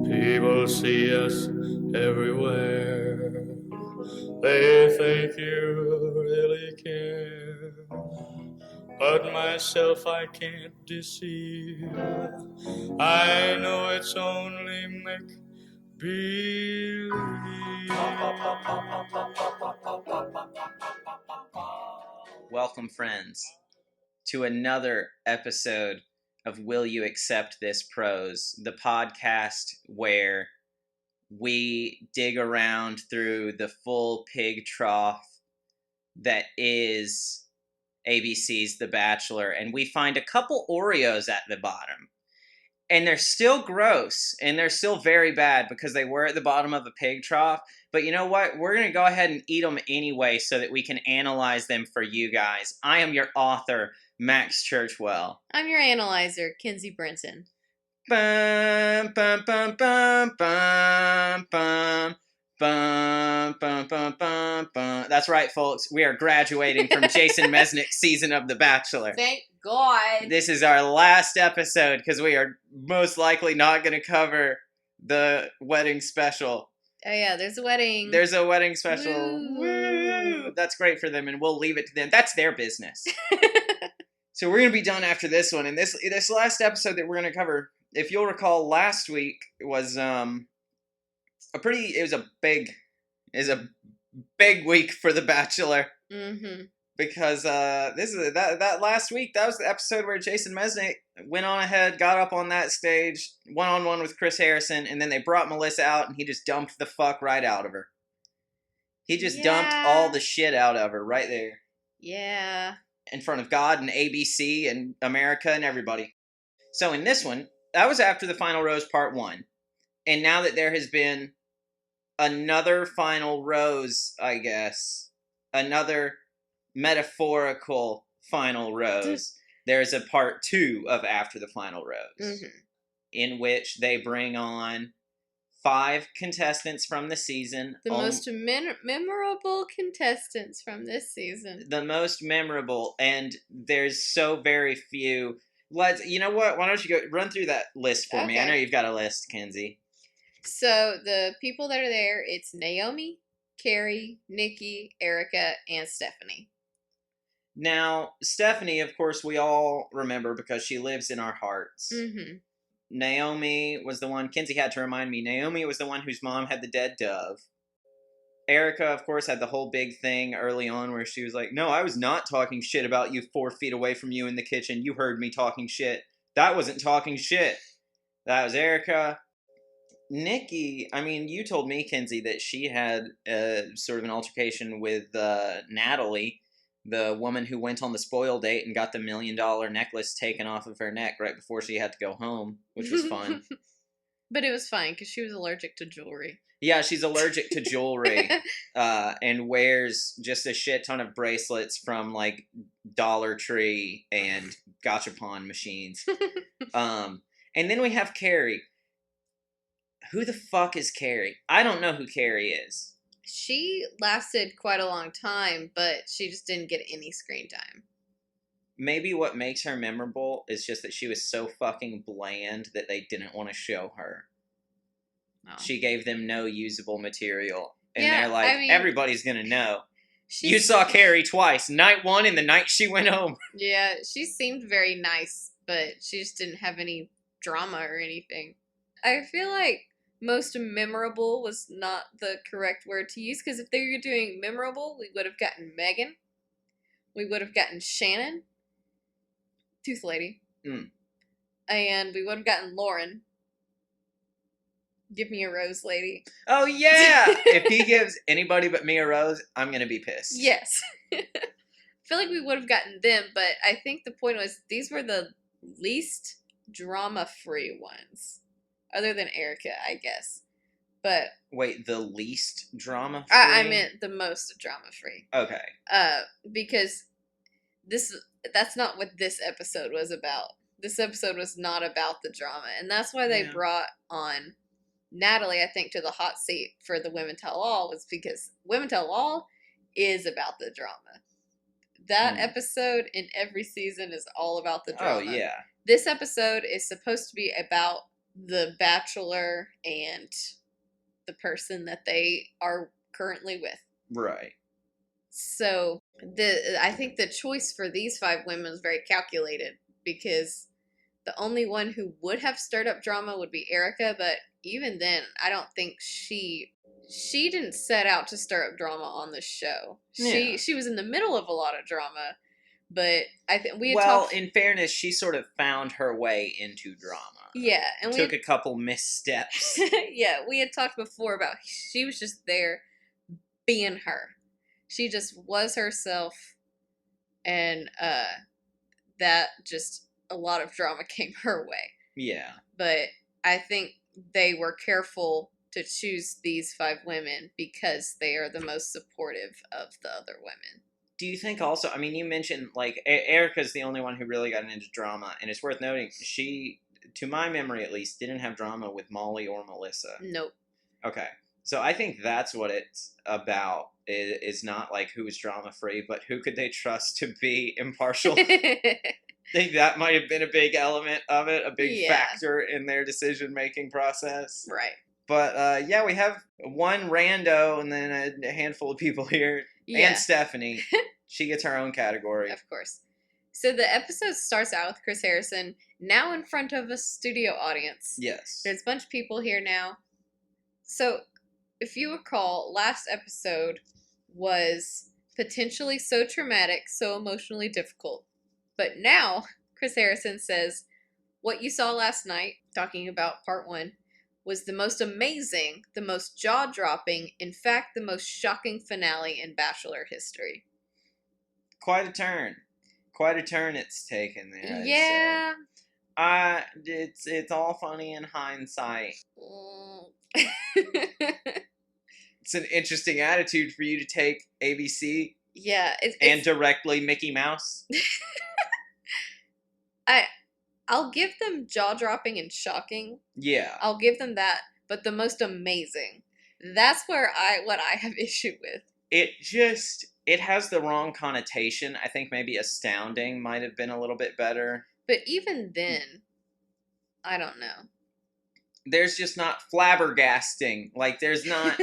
People see us everywhere. They think you really care. But myself I can't deceive. I know it's only make believe. Welcome, friends, to another episode of Will You Accept This Prose, the podcast where we dig around through the full pig trough that is ABC's The Bachelor, and we find a couple Oreos at the bottom. And they're still gross, and they're still very bad because they were at the bottom of a pig trough. But you know what? We're going to go ahead and eat them anyway so that we can analyze them for you guys. I am your author, Max Churchwell. I'm your analyzer, Kinsey Brenton. Bum, bum, bum, bum, bum, bum. Bum, bum, bum, bum, bum. That's right, folks. We are graduating from Jason Mesnick's season of The Bachelor. Thank God. This is our last episode because we are most likely not going to cover the wedding special. Oh yeah, there's a wedding. There's a wedding special. Woo. Woo! That's great for them, and we'll leave it to them. That's their business. So we're going to be done after this one. And this last episode that we're going to cover, if you'll recall, last week was a big week for The Bachelor. Mm-hmm. Because that last week, that was the episode where Jason Mesnick went on ahead, got up on that stage, one-on-one with Chris Harrison, and then they brought Melissa out, and he just dumped the fuck right out of her. He just dumped all the shit out of her right there. Yeah. In front of God and ABC and America and everybody. So in this one, that was after the Final Rose Part 1. And now that there has been another Final Rose, I guess, another metaphorical Final Rose, there's a Part 2 of After the Final Rose, in which they bring on 5 contestants from the season. The most memorable contestants from this season. The most memorable, and there's so very few. You know what? Why don't you go run through that list for me? I know you've got a list, Kenzie. So the people that are there, it's Naomi, Carrie, Nikki, Erica, and Stephanie. Now, Stephanie, of course, we all remember because she lives in our hearts. Mm-hmm. Naomi was the one, Kenzie had to remind me, Naomi was the one whose mom had the dead dove. Erica, of course, had the whole big thing early on where she was like, no, I was not talking shit about you 4 feet away from you in the kitchen. You heard me talking shit. That wasn't talking shit. That was Erica. Nikki, I mean, you told me, Kenzie, that she had sort of an altercation with Natalie, the woman who went on the spoil date and got the $1 million necklace taken off of her neck right before she had to go home, which was fun. But it was fine because she was allergic to jewelry. Yeah, she's allergic to jewelry and wears just a shit ton of bracelets from, like, Dollar Tree and Gachapon machines. And then we have Carrie. Who the fuck is Carrie? I don't know who Carrie is. She lasted quite a long time, but she just didn't get any screen time. Maybe what makes her memorable is just that she was so fucking bland that they didn't want to show her. Oh. She gave them no usable material. And they're like, everybody's gonna know. You saw Carrie twice. Night 1 and the night she went home. Yeah, she seemed very nice, but she just didn't have any drama or anything. I feel like most memorable was not the correct word to use, because if they were doing memorable, we would have gotten Megan. We would have gotten Shannon. Tooth Lady. And we would have gotten Lauren. Give me a rose, lady. Oh, yeah! If he gives anybody but me a rose, I'm going to be pissed. Yes. I feel like we would have gotten them, but I think the point was these were the least drama-free ones. Other than Erica, I guess. But wait, the least drama-free? I meant the most drama-free. Okay. Because that's not what this episode was about. This episode was not about the drama. And that's why they brought on Natalie, I think, to the hot seat for the Women Tell All, was because Women Tell All is about the drama. That episode in every season is all about the drama. Oh, yeah. This episode is supposed to be about the Bachelor and the person that they are currently with. Right. So I think the choice for these 5 women was very calculated, because the only one who would have stirred up drama would be Erica, but even then, I don't think she didn't set out to stir up drama on the show. Yeah. She was in the middle of a lot of drama, but I think we had Well, talked. in fairness, she sort of found her way into drama. Yeah, and Took a couple missteps. yeah, we had talked before about she was just there being her. She just was herself, and that just a lot of drama came her way. Yeah. But I think they were careful to choose these 5 women because they are the most supportive of the other women. Do you think also, I mean, you mentioned, like, Erica's the only one who really got into drama, and it's worth noting, she, to my memory at least, didn't have drama with Molly or Melissa. Nope. Okay. So I think that's what it's about, is not, like, who is drama-free, but who could they trust to be impartial. I think that might have been a big element of it, a big factor in their decision-making process. Right. But, yeah, we have one rando and then a handful of people here. Yeah. And Stephanie. She gets her own category. Of course. So the episode starts out with Chris Harrison, now in front of a studio audience. Yes. There's a bunch of people here now. So, if you recall, last episode was potentially so traumatic, so emotionally difficult. But now, Chris Harrison says, what you saw last night, talking about part 1, was the most amazing, the most jaw-dropping, in fact, the most shocking finale in Bachelor history. Quite a turn. Quite a turn it's taken there. Yeah. It's all funny in hindsight. It's an interesting attitude for you to take, ABC. Yeah. And directly Mickey Mouse. I'll give them jaw-dropping and shocking. Yeah. I'll give them that, but the most amazing. That's where what I have issue with. It has the wrong connotation. I think maybe astounding might have been a little bit better. But even then, I don't know. There's just not flabbergasting. Like, there's not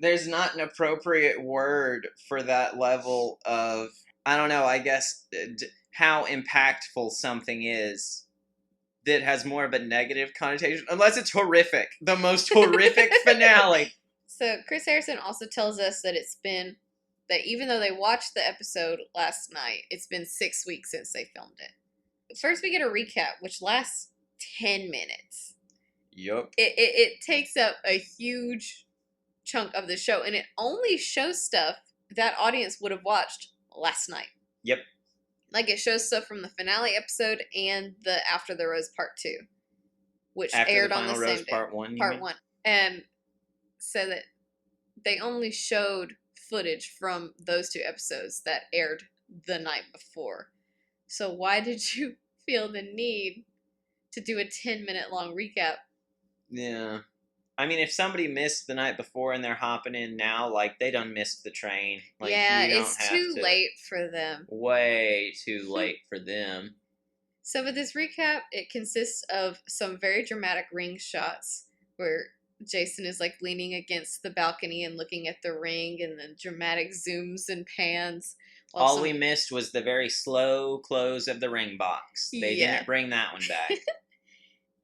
an appropriate word for that level of, I don't know, I guess, how impactful something is that has more of a negative connotation. Unless it's horrific. The most horrific finale. So, Chris Harrison also tells us that that even though they watched the episode last night, it's been 6 weeks since they filmed it. First, we get a recap, which lasts 10 minutes. Yup. It takes up a huge chunk of the show, and it only shows stuff that audience would have watched last night. Yep. Like, it shows stuff from the finale episode and the After the Rose Part 2, which aired on the same day. Part 1. Part 1. And so that they only showed footage from those 2 episodes that aired the night before. So why did you feel the need to do a 10-minute long recap? Yeah. I mean, if somebody missed the night before and they're hopping in now, like, they done missed the train. Like, yeah, it's too late for them. Way too late for them. So with this recap, it consists of some very dramatic ring shots where Jason is, like, leaning against the balcony and looking at the ring, and then dramatic zooms and pans. All we missed was the very slow close of the ring box. They didn't bring that one back.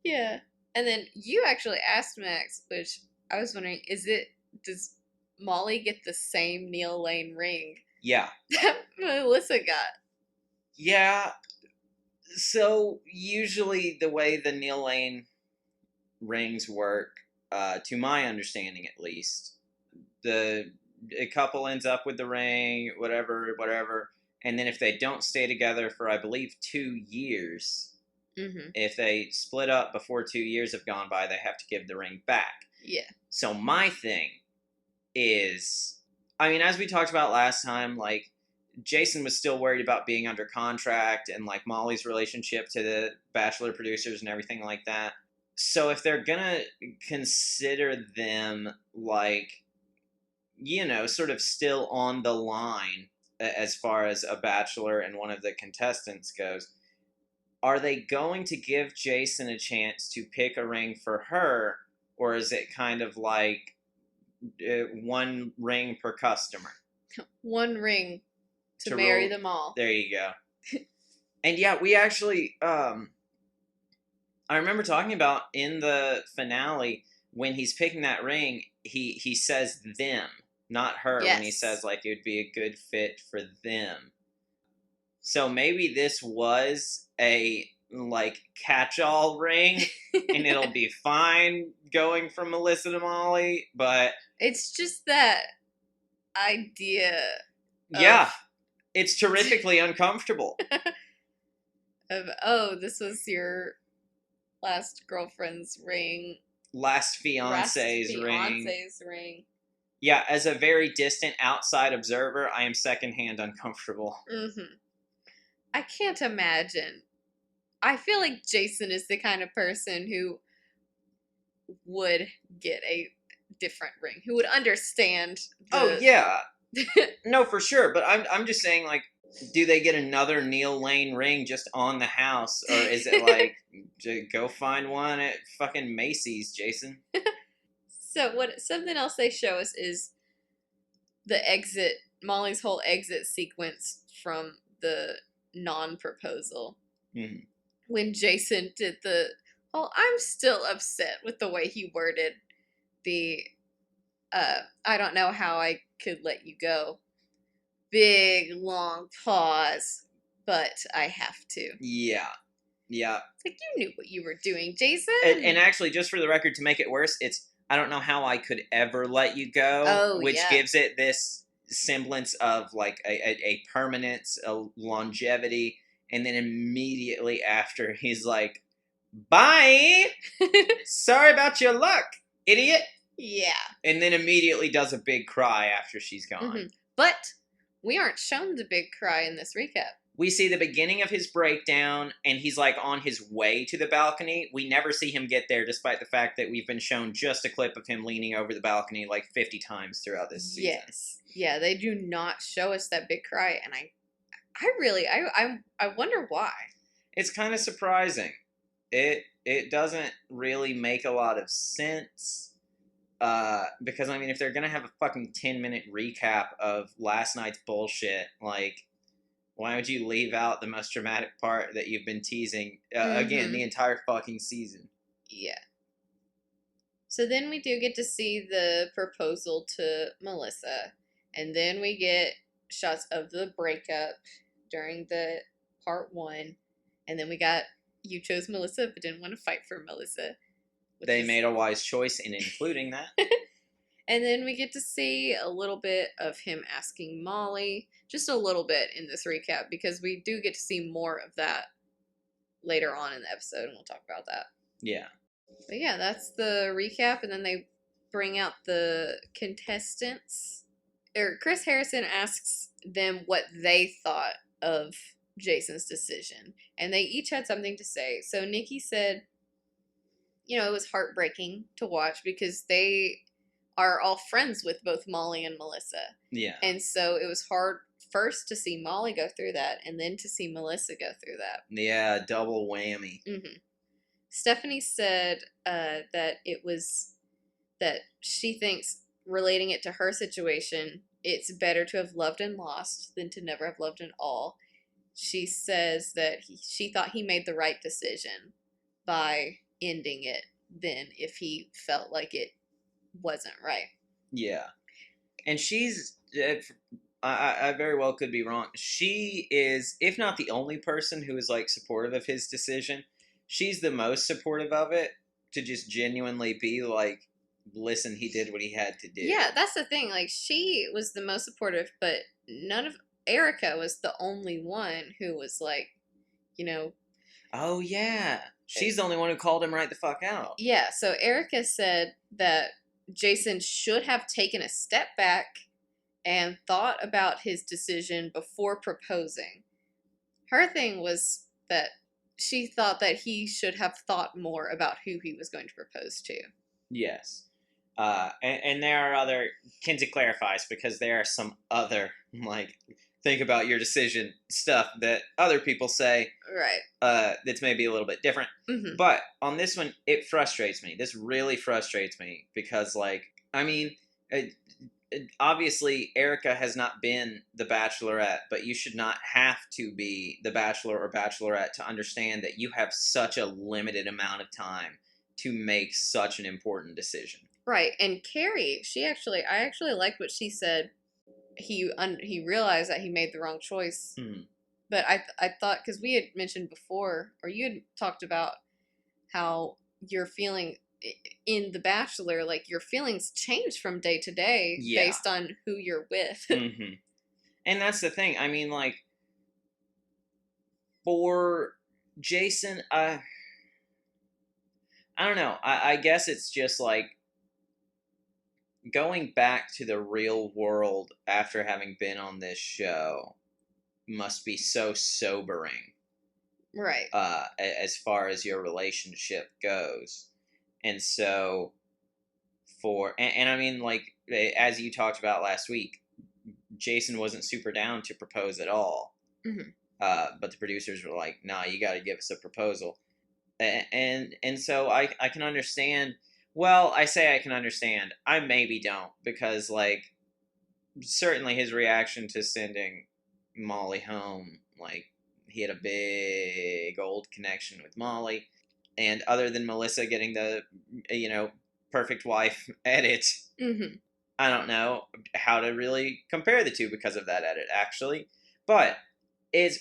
Yeah. And then you actually asked Max, which I was wondering, does Molly get the same Neil Lane ring? Yeah. That Melissa got? Yeah. So, usually the way the Neil Lane rings work, to my understanding at least, a couple ends up with the ring, whatever, and then if they don't stay together for, I believe, 2 years... Mm-hmm. If they split up before 2 years have gone by, they have to give the ring back. Yeah. So my thing is, I mean, as we talked about last time, like, Jason was still worried about being under contract and, like, Molly's relationship to the Bachelor producers and everything like that. So if they're gonna consider them, like, you know, sort of still on the line as far as a Bachelor and one of the contestants goes, are they going to give Jason a chance to pick a ring for her, or is it kind of like one ring per customer? One ring to To marry rule- them all. There you go. And yeah, we actually, I remember talking about in the finale when he's picking that ring, he says them, not her, when he Yes. says like it would be a good fit for them. So maybe this was a like catch-all ring, and it'll be fine going from Melissa to Molly, but It's just that idea yeah, it's terrifically uncomfortable. of, oh, this was your last girlfriend's ring. Last fiance's ring. Fiance's ring. Yeah, as a very distant outside observer, I am secondhand uncomfortable. Mm-hmm. I can't imagine. I feel like Jason is the kind of person who would get a different ring, who would understand. Oh yeah, no, for sure. But I'm just saying, like, do they get another Neil Lane ring just on the house, or is it like go find one at fucking Macy's, Jason? So something else they show us is the exit, Molly's whole exit sequence from the non-proposal. Mm-hmm. When Jason did the whole, I'm still upset with the way he worded the, I don't know how I could let you go. Big, long pause, but I have to. Yeah. It's like, you knew what you were doing, Jason. And actually, just for the record, to make it worse, it's I don't know how I could ever let you go, which gives it this semblance of like a permanence, a longevity, and then immediately after he's like, bye! Sorry about your luck, idiot! Yeah. And then immediately does a big cry after she's gone. Mm-hmm. But we aren't shown the big cry in this recap. We see the beginning of his breakdown, and he's like on his way to the balcony. We never see him get there, despite the fact that we've been shown just a clip of him leaning over the balcony like 50 times throughout this season. Yes. Yeah, they do not show us that big cry, and I wonder why. It's kind of surprising. It doesn't really make a lot of sense. Because, I mean, if they're gonna have a fucking 10-minute recap of last night's bullshit, like, why would you leave out the most dramatic part that you've been teasing, again, the entire fucking season? Yeah. So then we do get to see the proposal to Melissa, and then we get shots of the breakup during the part 1, and then we got, you chose Melissa but didn't want to fight for Melissa. They made a wise choice in including that. And then we get to see a little bit of him asking Molly, just a little bit in this recap, because we do get to see more of that later on in the episode, and we'll talk about that. Yeah. But yeah, that's the recap, and then they bring out the contestants. Chris Harrison asks them what they thought of Jason's decision, and they each had something to say. So Nikki said, you know, it was heartbreaking to watch because they are all friends with both Molly and Melissa. Yeah. And so it was hard first to see Molly go through that and then to see Melissa go through that. Yeah, double whammy. Mm-hmm. Stephanie said that it was that she thinks, relating it to her situation, it's better to have loved and lost than to never have loved at all. She says that she thought he made the right decision by ending it than if he felt like it wasn't right. Yeah. And she's, I very well could be wrong. She is, if not the only person who is like supportive of his decision, she's the most supportive of it, to just genuinely be like, listen, he did what he had to do. Yeah, that's the thing. Like, she was the most supportive, but Erica was the only one who was like, you know. Oh, yeah. She's the only one who called him right the fuck out. Yeah, so Erica said that Jason should have taken a step back and thought about his decision before proposing. Her thing was that she thought that he should have thought more about who he was going to propose to. Yes. And there are other, Kinsey clarifies, because there are some other, like, think about your decision stuff that other people say. Right. That's maybe a little bit different. Mm-hmm. But on this one, it frustrates me. This really frustrates me because, like, I mean, obviously Erica has not been the Bachelorette, but you should not have to be the Bachelor or Bachelorette to understand that you have such a limited amount of time to make such an important decision. Right. And Carrie, I actually liked what she said. He realized that he made the wrong choice. Hmm. But I thought, because we had mentioned before, or you had talked about how you're feeling in The Bachelor, like your feelings change from day to day based on who you're with. Mm-hmm. And that's the thing. I mean, like, for Jason, I don't know. I guess it's just like going back to the real world after having been on this show must be so sobering. Right. As far as your relationship goes. And so and I mean, like, as you talked about last week, Jason wasn't super down to propose at all. Mm-hmm. But the producers were like, nah, you got to give us a proposal. And so I can understand. Well, I say I can understand. I maybe don't, because, like, certainly his reaction to sending Molly home, like, he had a big old connection with Molly. And other than Melissa getting the, perfect wife edit, Mm-hmm. I don't know how to really compare the two because of that edit, actually. But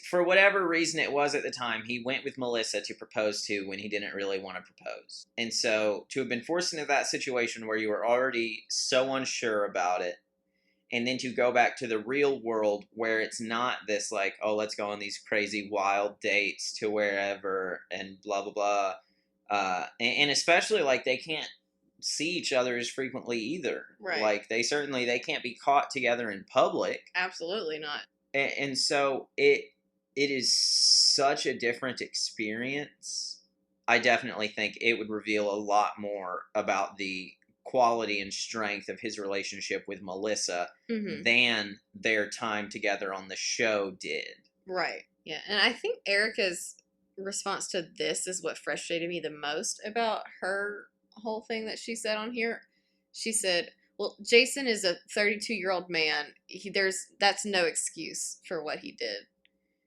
for whatever reason it was at the time, he went with Melissa to propose to when he didn't really want to propose. And so to have been forced into that situation where you were already so unsure about it, and then to go back to the real world where it's not this, like, oh, let's go on these crazy wild dates to wherever and blah, blah, blah. And especially, like, they can't see each other as frequently either. Right. Like, they can't be caught together in public. Absolutely not. And so it is such a different experience. I definitely think it would reveal a lot more about the quality and strength of his relationship with Melissa than their time together on the show did. Right. Yeah. And I think Erica's response to this is what frustrated me the most about her whole thing that she said on here. She said, well, Jason is a 32-year-old man. That's no excuse for what he did.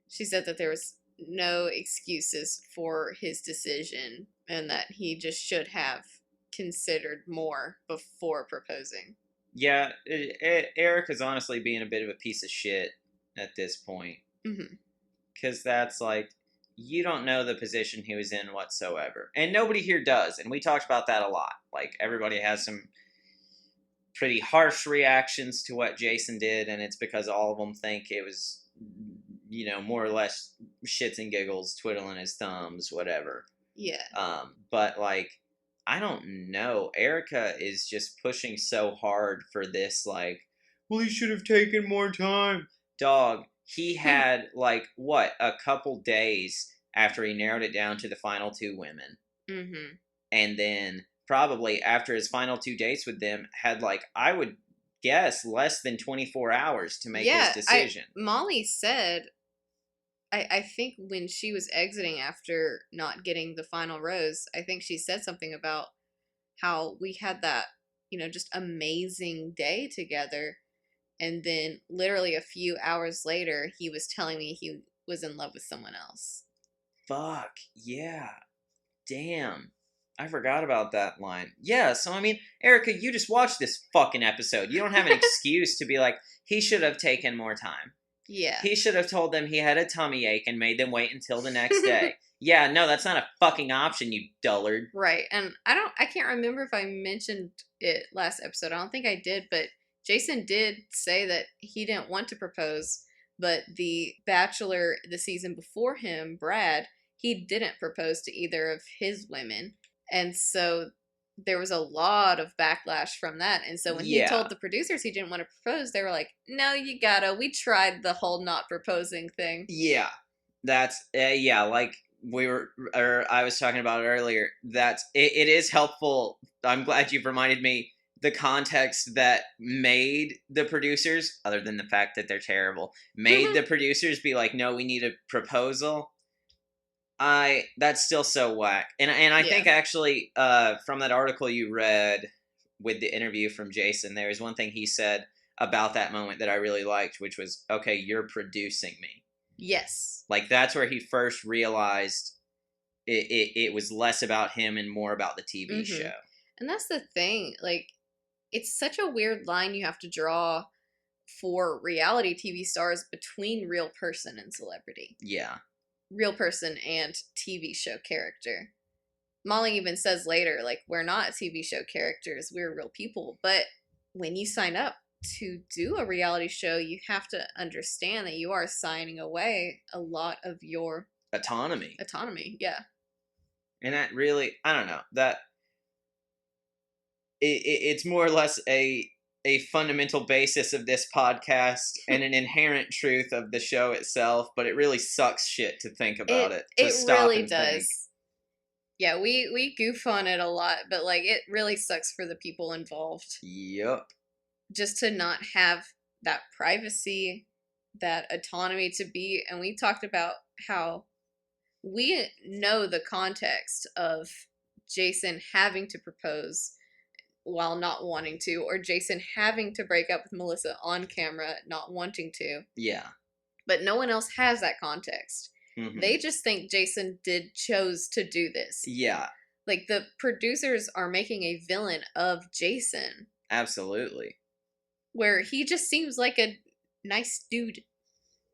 She said that there was no excuses for his decision and that he just should have considered more before proposing. Yeah, Eric is honestly being a bit of a piece of shit at this point. Because that's like, you don't know the position he was in whatsoever. And nobody here does. And we talked about that a lot. Like, everybody has some pretty harsh reactions to what Jason did, and it's because all of them think it was, more or less shits and giggles, twiddling his thumbs, whatever. Yeah. But, like, I don't know. Erica is just pushing so hard for this, like, well, he should have taken more time. Dog, he had, like, a couple days after he narrowed it down to the final two women. Mm-hmm. And then probably after his final 2 dates with them, had, like, I would guess less than 24 hours to make his decision. Molly said, I think when she was exiting after not getting the final rose, I think she said something about how we had that, just amazing day together. And then literally a few hours later, he was telling me he was in love with someone else. Fuck, yeah. Damn. I forgot about that line. Yeah, so I mean, Erica, you just watched this fucking episode. You don't have an excuse to be like, he should have taken more time. Yeah. He should have told them he had a tummy ache and made them wait until the next day. Yeah, no, that's not a fucking option, you dullard. Right. And I can't remember if I mentioned it last episode. I don't think I did, but Jason did say that he didn't want to propose, but the Bachelor the season before him, Brad, he didn't propose to either of his women. And so there was a lot of backlash from that. And so when he told the producers he didn't want to propose, they were like, no, you gotta. We tried the whole not proposing thing. Yeah. That's, like I was talking about it earlier. It is helpful. I'm glad you've reminded me. the context that made the producers, other than the fact that they're terrible, made the producers be like, no, we need a proposal. That's still so whack. And I think actually, from that article you read with the interview from Jason, there was one thing he said about that moment that I really liked, which was, okay, you're producing me. Yes. Like, that's where he first realized it was less about him and more about the TV show. And that's the thing. Like, it's such a weird line you have to draw for reality TV stars between real person and celebrity. Yeah. Real person and TV show character. Molly even says later, like, we're not TV show characters, we're real people. But when you sign up to do a reality show, you have to understand that you are signing away a lot of your autonomy. Yeah. And that really, I don't know, that it's more or less a fundamental basis of this podcast and an inherent truth of the show itself, but it really sucks shit to think about it. It stop really and does. Think. Yeah, we goof on it a lot, but like it really sucks for the people involved. Yep. Just to not have that privacy, that autonomy to be, and we talked about how we know the context of Jason having to propose while not wanting to, or Jason having to break up with Melissa on camera, not wanting to. Yeah. But no one else has that context. Mm-hmm. They just think Jason chose to do this. Yeah. Like, the producers are making a villain of Jason. Absolutely. Where he just seems like a nice dude.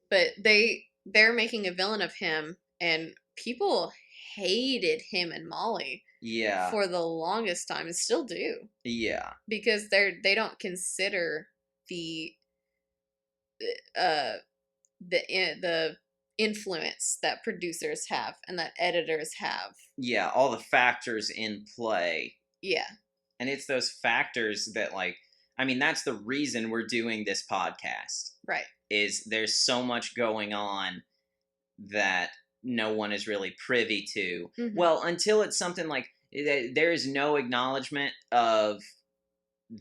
But they're making a villain of him, and people hated him and Molly. Yeah. For the longest time, and still do. Yeah. Because they don't consider the influence that producers have and that editors have. Yeah, all the factors in play. Yeah. And it's those factors that, like, I mean, that's the reason we're doing this podcast. Right. Is there's so much going on that no one is really privy to. Mm-hmm. Well, until it's something like, there is no acknowledgement of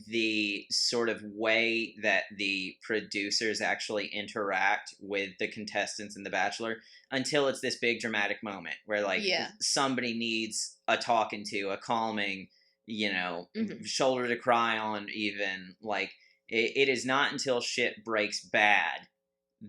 the sort of way that the producers actually interact with the contestants in The Bachelor until it's this big dramatic moment where, like, somebody needs a talking to, a calming, shoulder to cry on even. Like, it is not until shit breaks bad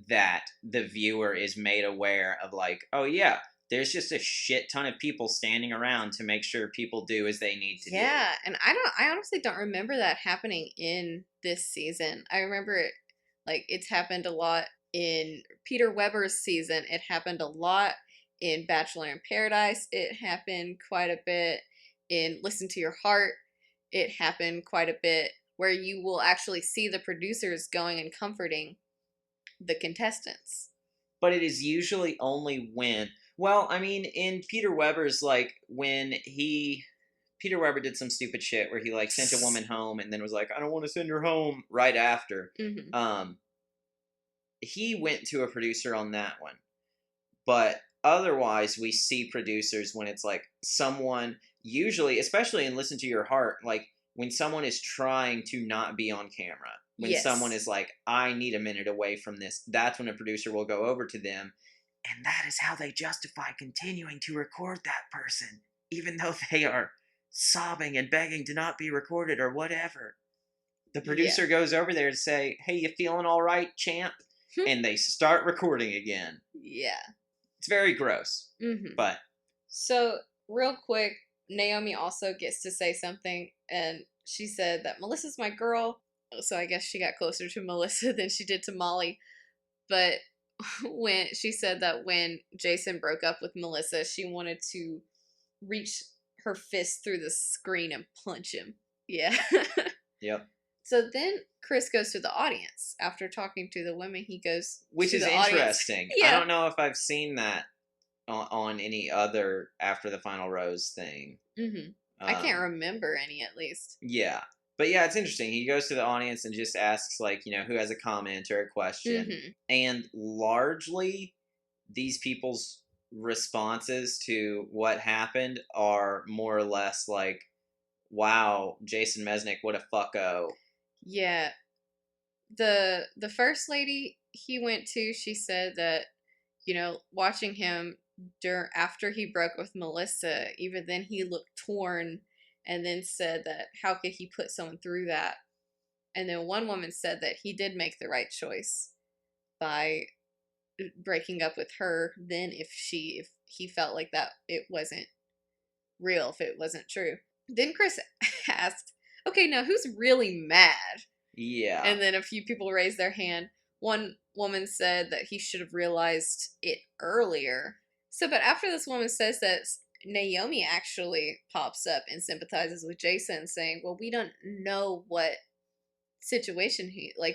that the viewer is made aware of, like, oh yeah, there's just a shit ton of people standing around to make sure people do as they need to do. Yeah, and I honestly don't remember that happening in this season. I remember it, like, it's happened a lot in Peter Weber's season. It happened a lot in Bachelor in Paradise. It happened quite a bit in Listen to Your Heart. It happened quite a bit where you will actually see the producers going and comforting the contestants. But it is usually only when... Well, I mean, in Peter Weber's, like, when Peter Weber did some stupid shit where he, like, sent a woman home and then was like, I don't want to send her home right after. Mm-hmm. He went to a producer on that one. But otherwise, we see producers when it's, like, someone, usually, especially in Listen to Your Heart, like, when someone is trying to not be on camera. When someone is like, I need a minute away from this, that's when a producer will go over to them. And that is how they justify continuing to record that person, even though they are sobbing and begging to not be recorded or whatever. The producer goes over there to say, hey, you feeling all right, champ? And they start recording again. Yeah. It's very gross. Mm-hmm. But. So, real quick, Naomi also gets to say something, and she said that Melissa's my girl. So I guess she got closer to Melissa than she did to Molly. But when she said that when Jason broke up with Melissa, she wanted to reach her fist through the screen and punch him. Yeah. Yep. So then Chris goes to the audience after talking to the women. He goes, which to is the interesting. Yeah. I don't know if I've seen that on any other After the Final Rose thing. Mm-hmm. I can't remember any, at least. Yeah. But yeah, it's interesting. He goes to the audience and just asks, like, who has a comment or a question. Mm-hmm. And largely, these people's responses to what happened are more or less like, wow, Jason Mesnick, what a fucko. Yeah. The first lady he went to, she said that, watching him after he broke with Melissa, even then he looked torn, and then said that how could he put someone through that? And then one woman said that he did make the right choice by breaking up with her. Then if he felt like that it wasn't real, if it wasn't true. Then Chris asked, okay, now who's really mad? Yeah. And then a few people raised their hand. One woman said that he should have realized it earlier. So, but after this woman says that, Naomi actually pops up and sympathizes with Jason, saying, well, we don't know what situation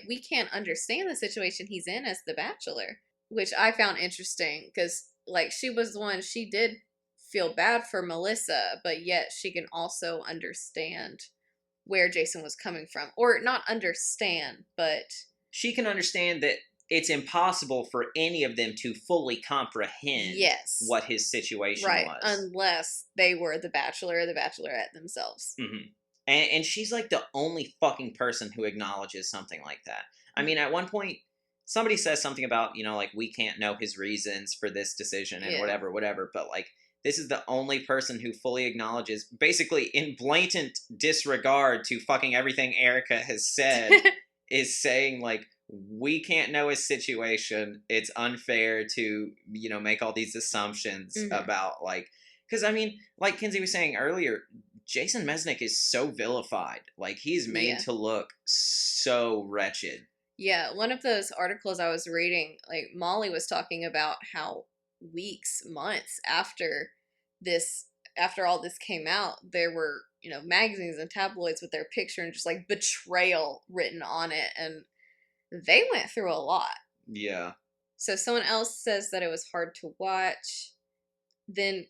we can't understand the situation he's in as the Bachelor, which I found interesting because, she was the one, she did feel bad for Melissa, but yet she can also understand where Jason was coming from. Or not understand, but she can understand that it's impossible for any of them to fully comprehend what his situation was. Unless they were the Bachelor or the Bachelorette themselves. Mm-hmm. And she's like the only fucking person who acknowledges something like that. I mean, at one point, somebody says something about, we can't know his reasons for this decision and whatever, but this is the only person who fully acknowledges, basically in blatant disregard to fucking everything Erica has said, is saying, we can't know his situation. It's unfair to, make all these assumptions about, because, I mean, like Kinsey was saying earlier, Jason Mesnick is so vilified. He's made to look so wretched. Yeah, one of those articles I was reading, Molly was talking about how weeks, months after all this came out, there were, magazines and tabloids with their picture and just betrayal written on it, and they went through a lot. Yeah. So someone else says that it was hard to watch. Then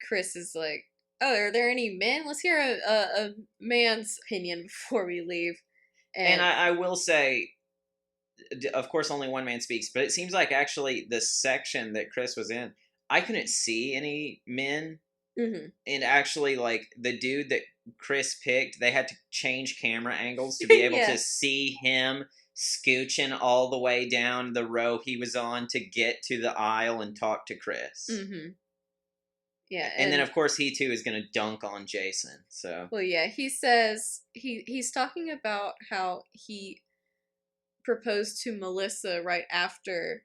Chris is like, oh, are there any men? Let's hear a man's opinion before we leave. And I will say, of course, only one man speaks, but it seems like actually the section that Chris was in, I couldn't see any men. Mm-hmm. And actually, the dude that Chris picked, they had to change camera angles to be able to see him scooching all the way down the row he was on to get to the aisle and talk to Chris. Mm-hmm. Yeah, and then of course he too is going to dunk on Jason. So well, yeah, he says he's talking about how he proposed to Melissa right after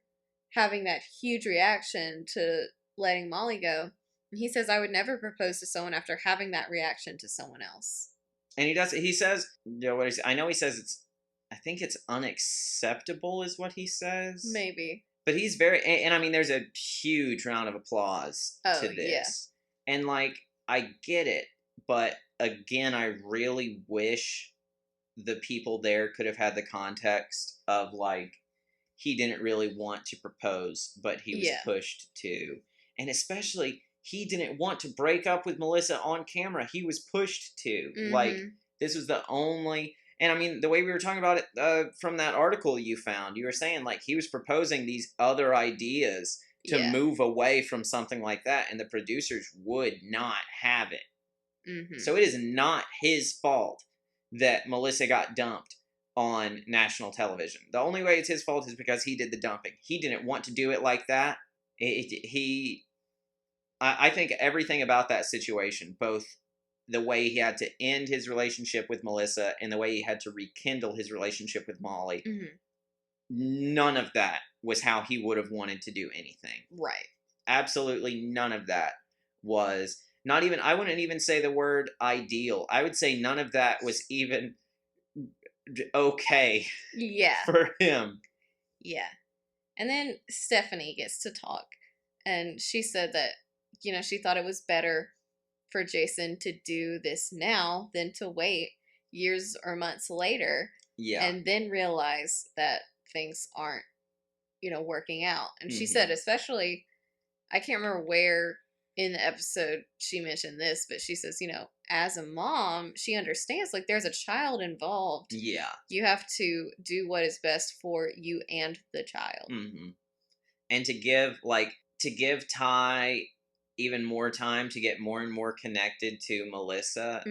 having that huge reaction to letting Molly go. And he says, I would never propose to someone after having that reaction to someone else. And he says, I know he says I think it's unacceptable is what he says. Maybe. But he's very, and I mean, there's a huge round of applause to this. Yeah. And I get it, but again, I really wish the people there could have had the context of he didn't really want to propose, but he was pushed to. And especially, he didn't want to break up with Melissa on camera. He was pushed to. Mm-hmm. This was the only... And I mean, the way we were talking about it from that article you found, you were saying he was proposing these other ideas to move away from something like that, and the producers would not have it. Mm-hmm. So it is not his fault that Melissa got dumped on national television. The only way it's his fault is because he did the dumping. He didn't want to do it like that. I think everything about that situation, both the way he had to end his relationship with Melissa and the way he had to rekindle his relationship with Molly, none of that was how he would have wanted to do anything. Right. Absolutely none of that was, not even, I wouldn't even say the word ideal. I would say none of that was even okay for him. Yeah. And then Stephanie gets to talk, and she said that, she thought it was better for Jason to do this now than to wait years or months later and then realize that things aren't, working out. And she said, especially, I can't remember where in the episode she mentioned this, but she says, as a mom, she understands, there's a child involved. Yeah. You have to do what is best for you and the child. Mm-hmm. And to give Ty even more time to get more and more connected to Melissa,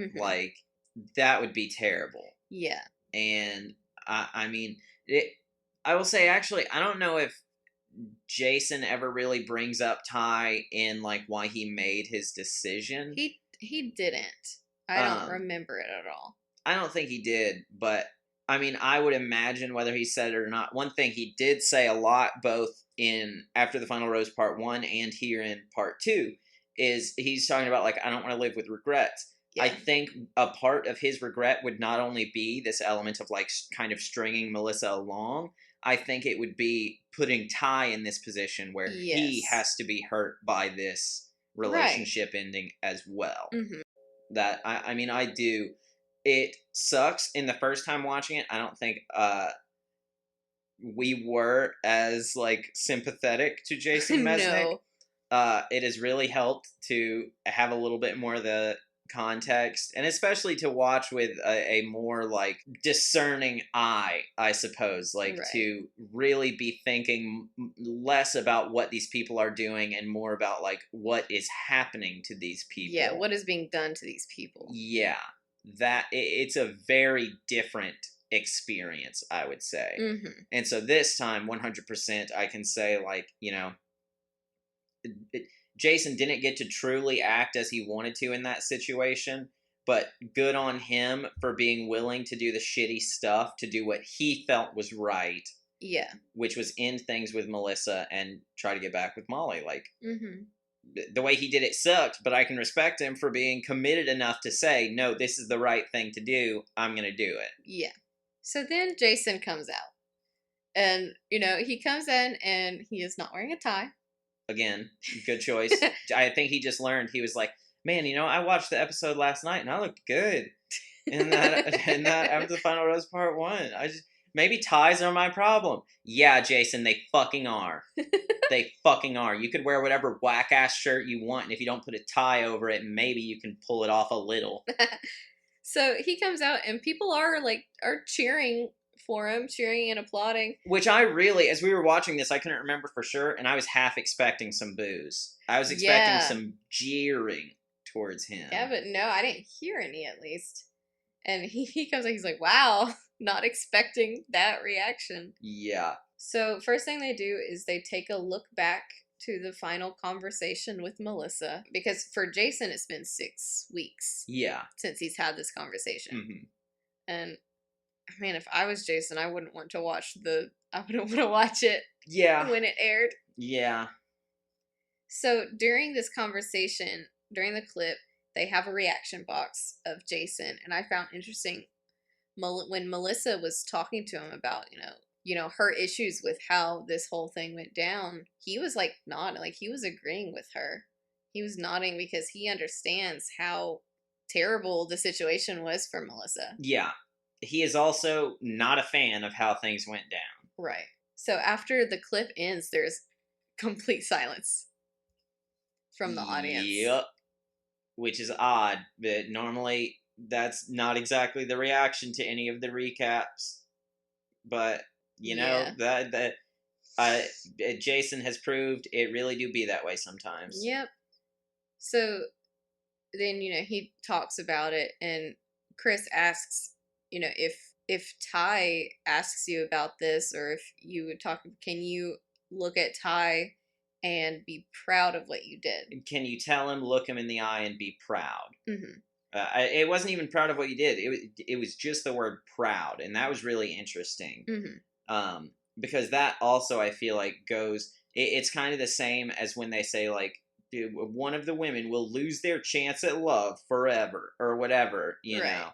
that would be terrible. Yeah. And I mean, I will say, actually, I don't know if Jason ever really brings up Ty in like why he made his decision. He didn't. I don't remember it at all. I don't think he did, but I mean, I would imagine whether he said it or not. One thing he did say a lot, both in After the Final Rose Part 1 and here in Part 2, is he's talking about, like, I don't want to live with regrets. Yeah. I think a part of his regret would not only be this element of, like, kind of stringing Melissa along. I think it would be putting Ty in this position where he has to be hurt by this relationship ending as well. Mm-hmm. That, I mean, I do. It sucks. In the first time watching it, I don't think we were as, like, sympathetic to Jason Mesnick. No. It has really helped to have a little bit more of the context, and especially to watch with a more, like, discerning eye, I suppose, like, to really be thinking less about what these people are doing and more about, like, what is happening to these people. Yeah, what is being done to these people. Yeah. That it's a very different experience, I would say. Mm-hmm. And so this time, 100%, I can say, like, you know, Jason didn't get to truly act as he wanted to in that situation, but good on him for being willing to do the shitty stuff to do what he felt was right. Yeah. Which was end things with Melissa and try to get back with Molly. Like, mm-hmm. The way he did it sucked, but I can respect him for being committed enough to say, no, this is the right thing to do. I'm going to do it. Yeah. So then Jason comes out. And, you know, he comes in and he is not wearing a tie. Again, good choice. I think he just learned. He was like, man, you know, I watched the episode last night and I looked good. In that After the Final Rose Part 1. Maybe ties are my problem. Yeah, Jason, they fucking are. They fucking are. You could wear whatever whack-ass shirt you want, and if you don't put a tie over it, maybe you can pull it off a little. So he comes out, and people are cheering for him, cheering and applauding. Which I really, as we were watching this, I couldn't remember for sure, and I was half expecting some boos. I was expecting some jeering towards him. Yeah, but no, I didn't hear any, at least. And he comes out, he's like, wow, not expecting that reaction. Yeah. So first thing they do is they take a look back to the final conversation with Melissa. Because for Jason, it's been 6 weeks. Yeah. Since he's had this conversation. Mm-hmm. And, I mean, if I was Jason, I wouldn't want to watch it. Yeah. When it aired. Yeah. So during this conversation, during the clip, they have a reaction box of Jason, and I found interesting when Melissa was talking to him about, you know, her issues with how this whole thing went down. He was like nodding, like he was agreeing with her. He was nodding because he understands how terrible the situation was for Melissa. Yeah, he is also not a fan of how things went down. Right. So after the clip ends, there's complete silence from the audience. Yep. Which is odd, but normally that's not exactly the reaction to any of the recaps. But, you know, Jason has proved it really do be that way sometimes. Yep. So then, you know, he talks about it, and Chris asks, you know, if Ty asks you about this, or if you would talk, can you look at Ty and be proud of what you did? Can you tell him, look him in the eye, and be proud? Mm-hmm. It wasn't even proud of what you did. It was just the word proud, and that was really interesting. Mm-hmm. Because that also, I feel like, goes... It's kind of the same as when they say, like, one of the women will lose their chance at love forever, or whatever, you know.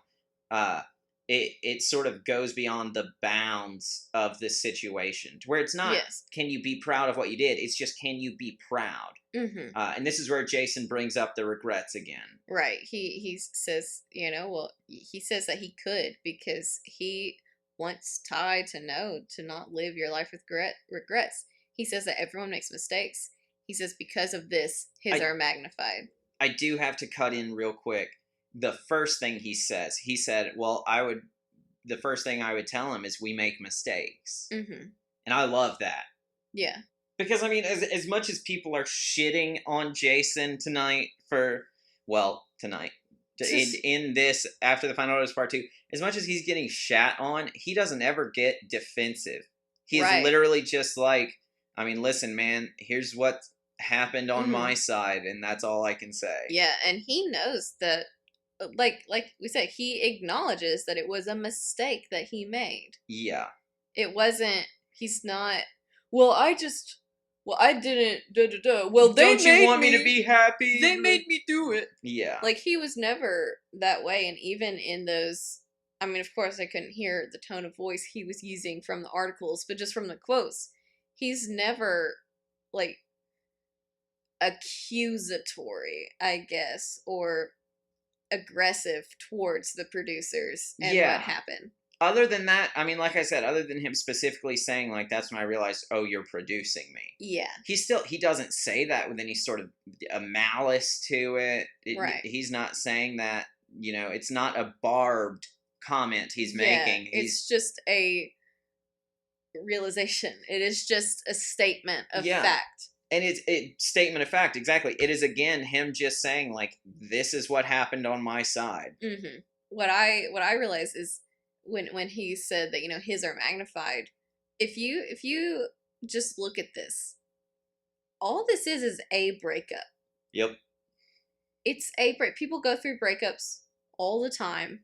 It sort of goes beyond the bounds of the situation, to where it's not, can you be proud of what you did? It's just, can you be proud? Mm-hmm. And this is where Jason brings up the regrets again. Right. He says, you know, well, he says that he could, because he wants Ty to know to not live your life with regrets. He says that everyone makes mistakes. He says because of this, his are magnified. I do have to cut in real quick. The first thing he said, well, the first thing I would tell him is we make mistakes. Mm-hmm. And I love that. Yeah. Because, I mean, as much as people are shitting on Jason tonight in this, after the final notice part 2, as much as he's getting shat on, he doesn't ever get defensive. He is literally just like, I mean, listen, man, here's what happened on my side, and that's all I can say. Yeah, and he knows that, like we said, he acknowledges that it was a mistake that he made. Yeah. It wasn't, he's not, well, I didn't, well, don't you want me to be happy? They made me do it. Yeah. Like, he was never that way, and even in those, I mean, of course, I couldn't hear the tone of voice he was using from the articles, but just from the quotes, he's never, like, accusatory, I guess, or aggressive towards the producers and what happened. Other than that, I mean, like I said, other than him specifically saying, like, that's when I realized, oh, you're producing me. Yeah. He doesn't say that with any sort of a malice to it. Right. He's not saying that, it's not a barbed comment he's making. It's just a realization. It is just a statement of fact. And it's statement of fact, exactly. It is, again, him just saying, like, this is what happened on my side. Mm-hmm. What I realize is when he said that, his are magnified, if you just look at this, all this is a breakup. Yep. It's people go through breakups all the time.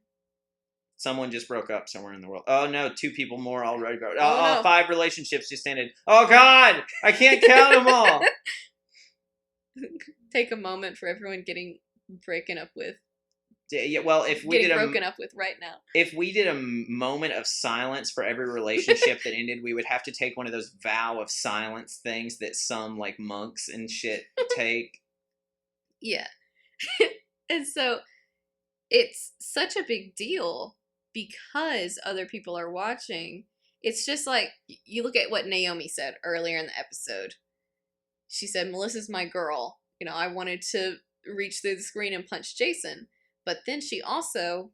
Someone just broke up somewhere in the world. Oh no, 2 people more already broke up. Oh, no. 5 relationships just ended. Oh God, I can't count them all. Take a moment for everyone getting broken up with. Yeah, well, if we getting broken up with right now. If we did a moment of silence for every relationship that ended, we would have to take one of those vow of silence things that some, like, monks and shit take. Yeah. And so it's such a big deal because other people are watching. It's just like, you look at what Naomi said earlier in the episode. She said, Melissa's my girl. I wanted to reach through the screen and punch Jason. But then she also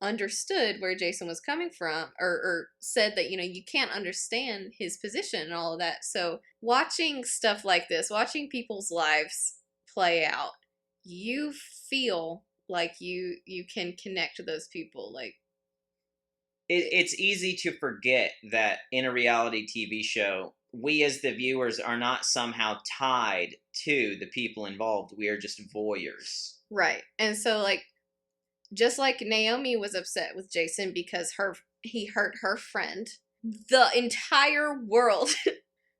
understood where Jason was coming from, or said that, you can't understand his position and all of that. So watching stuff like this, watching people's lives play out, you feel like you can connect to those people. Like, it's easy to forget that in a reality TV show, we as the viewers are not somehow tied to the people involved. We are just voyeurs. Right. And so, like, just like Naomi was upset with Jason because he hurt her friend, the entire world,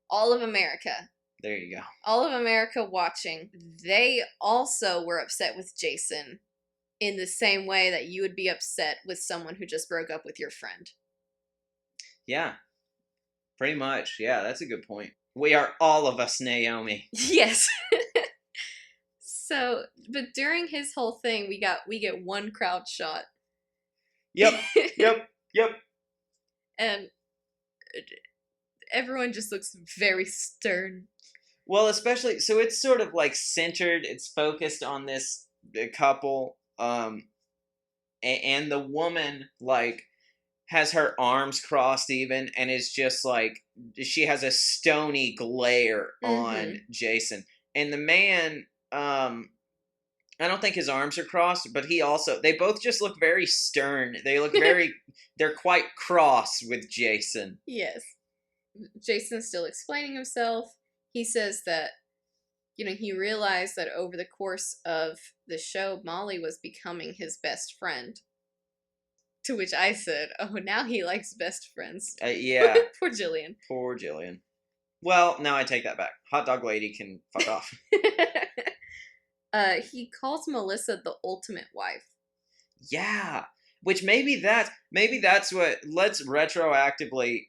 all of America. There you go. All of America watching, they also were upset with Jason in the same way that you would be upset with someone who just broke up with your friend. Yeah. Pretty much. Yeah, that's a good point. We are all of us Naomi. Yes. So, but during his whole thing, we get one crowd shot. Yep. And everyone just looks very stern. Well, especially, so it's sort of like centered, it's focused on this couple, and the woman, like, has her arms crossed even, and is just like, she has a stony glare on Jason. And the man, I don't think his arms are crossed, but they both just look very stern. They look they're quite cross with Jason. Yes. Jason's still explaining himself. He says that, he realized that over the course of the show, Molly was becoming his best friend. To which I said, oh, now he likes best friends. Yeah. Poor Jillian. Poor Jillian. Well, now I take that back. Hot dog lady can fuck off. He calls Melissa the ultimate wife. Yeah. Which maybe that's what, let's retroactively,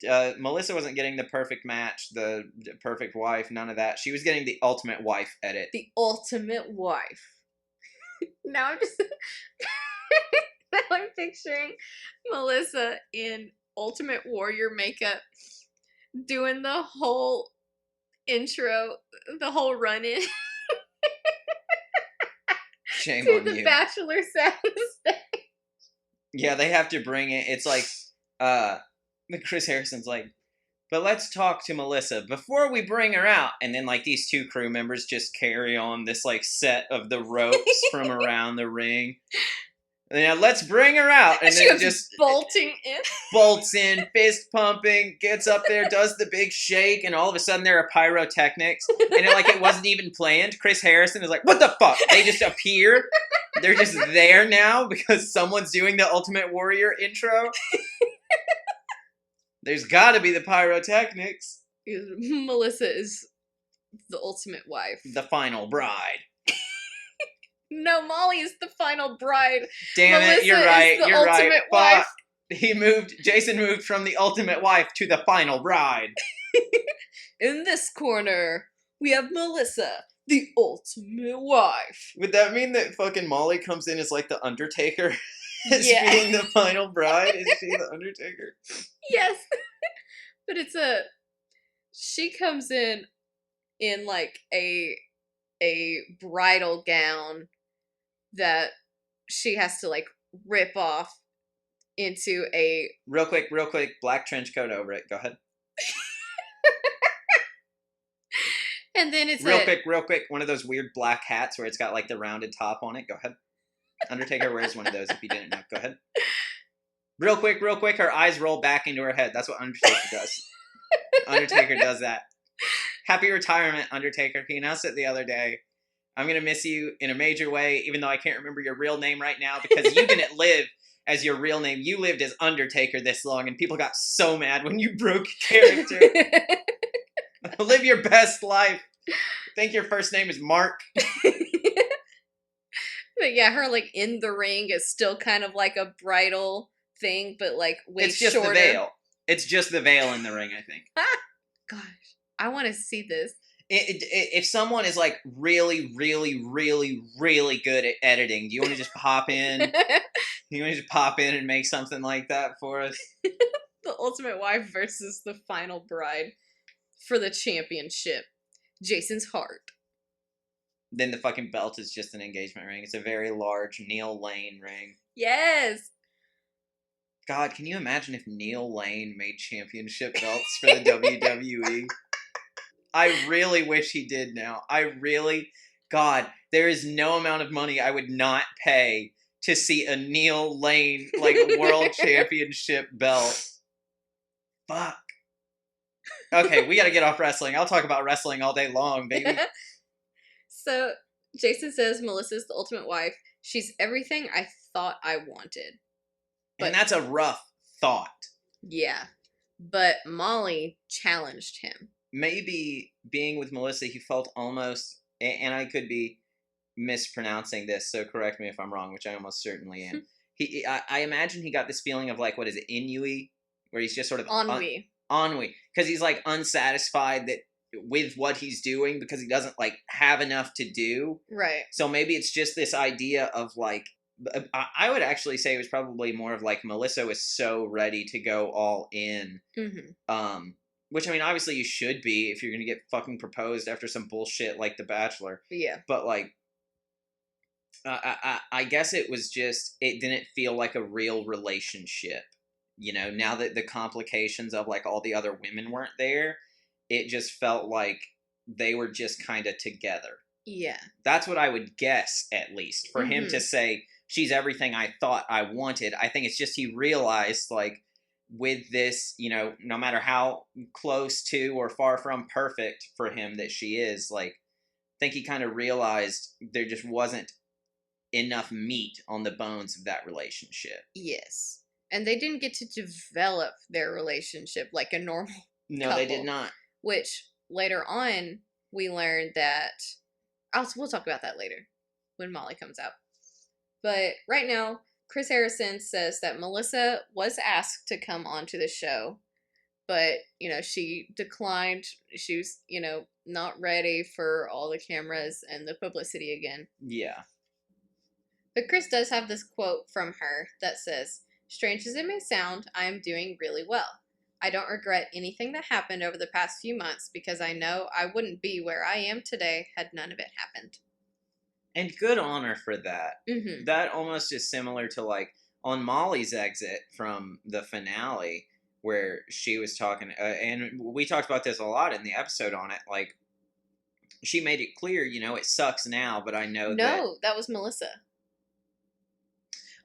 Melissa wasn't getting the perfect match, the perfect wife, none of that. She was getting the ultimate wife edit. The ultimate wife. Now I'm just... Now I'm picturing Melissa in Ultimate Warrior makeup doing the whole intro, the whole run-in. Shame to on the you. Bachelor soundstage. Yeah, they have to bring it. It's like, Chris Harrison's like, But let's talk to Melissa before we bring her out. And then, like, these two crew members just carry on this, like, set of the ropes from around the ring. Now, let's bring her out. And she then goes just bolting in. bolts in, fist pumping, gets up there, does the big shake, and all of a sudden there are pyrotechnics. And it wasn't even planned. Chris Harrison is like, what the fuck? They just appear. They're just there now because someone's doing the Ultimate Warrior intro. There's gotta be the pyrotechnics. Melissa is the ultimate wife. The final bride. No, Molly is the final bride. Damn Melissa it, you're right, is the you're right. ultimate wife. Fuck. Jason moved from the ultimate wife to the final bride. In this corner, we have Melissa, the ultimate wife. Would that mean that fucking Molly comes in as like the Undertaker? As Yeah. being the final bride? Is she the Undertaker? Yes. But she comes in like a bridal gown that she has to like rip off into a... Real quick, black trench coat over it. Go ahead. And then it's real quick, one of those weird black hats where it's got like the rounded top on it. Go ahead. Undertaker wears one of those if you didn't know. Go ahead. Real quick, her eyes roll back into her head. That's what Undertaker does. Undertaker does that. Happy retirement, Undertaker. He announced it the other day. I'm going to miss you in a major way, even though I can't remember your real name right now, because you didn't live as your real name. You lived as Undertaker this long, and people got so mad when you broke character. Live your best life. Think your first name is Mark. But yeah, her like in the ring is still kind of like a bridal thing, but like way It's just shorter. the veil. It's just the veil in the ring, I think. Gosh, I want to see this. If someone is like really, really, really, really good at editing, do you want to just pop in? You want to just pop in and make something like that for us? The ultimate wife versus the final bride for the championship. Jason's heart. Then the fucking belt is just an engagement ring. It's a very large Neil Lane ring. Yes. God, can you imagine if Neil Lane made championship belts for the WWE? I really wish he did now. God, there is no amount of money I would not pay to see a Neil Lane, like, world championship belt. Fuck. Okay, we gotta get off wrestling. I'll talk about wrestling all day long, baby. So, Jason says Melissa's the ultimate wife. She's everything I thought I wanted. But, and that's a rough thought. Yeah. But Molly challenged him. Maybe being with Melissa, he felt almost, and I could be mispronouncing this, so correct me if I'm wrong, which I almost certainly am. I imagine he got this feeling of like, what is it, ennui? Where he's just sort of... Ennui. Ennui. Because he's like unsatisfied with what he's doing because he doesn't like have enough to do. Right. So maybe it's just this idea of like, I would actually say it was probably more of like Melissa was so ready to go all in. Mm-hmm. Which, I mean, obviously you should be if you're going to get fucking proposed after some bullshit like The Bachelor. Yeah. But, like, I guess it was just, it didn't feel like a real relationship. You know, now that the complications of, like, all the other women weren't there, it just felt like they were just kind of together. Yeah. That's what I would guess, at least. For him to say, she's everything I thought I wanted, I think it's just he realized, like, with this, you know, no matter how close to or far from perfect for him that she is, like, I think he kind of realized there just wasn't enough meat on the bones of that relationship. Yes. And they didn't get to develop their relationship like a normal couple, they did not. Which, later on, we learned that... we'll talk about that later, when Molly comes out. But right now... Chris Harrison says that Melissa was asked to come onto the show, but, you know, she declined. She was, you know, not ready for all the cameras and the publicity again. Yeah. But Chris does have this quote from her that says, "Strange as it may sound, I am doing really well. I don't regret anything that happened over the past few months because I know I wouldn't be where I am today had none of it happened." And good on her for that. Mm-hmm. That almost is similar to, like, on Molly's exit from the finale, where she was talking, and we talked about this a lot in the episode on it. Like, she made it clear, you know, it sucks now, but I know that. No, that was Melissa.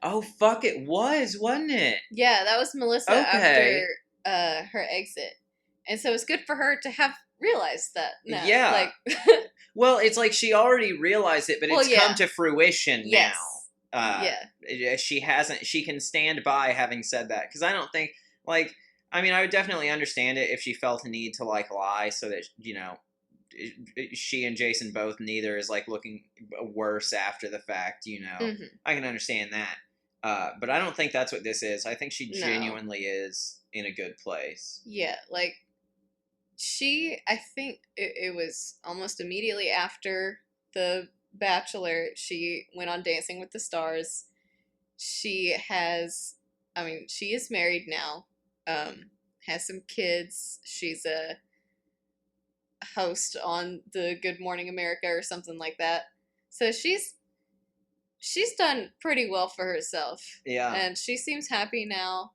Oh fuck! It was, wasn't it? Yeah, that was Melissa Okay. after her exit, and so it's good for her to have realized that. Now. Yeah. Like, well, it's like she already realized it, but it's come to fruition yes. now. Yeah. She hasn't. She can stand by having said that, because I don't think, like, I mean, I would definitely understand it if she felt a need to like lie so that, you know, she and Jason both neither is like looking worse after the fact. You know, Mm-hmm. I can understand that. But I don't think that's what this is. I think she genuinely is in a good place. Yeah, like, I think it was almost immediately after the Bachelor, she went on Dancing with the Stars. She is married now, has some kids. She's a host on the Good Morning America or something like that. So she's done pretty well for herself. Yeah. And she seems happy now.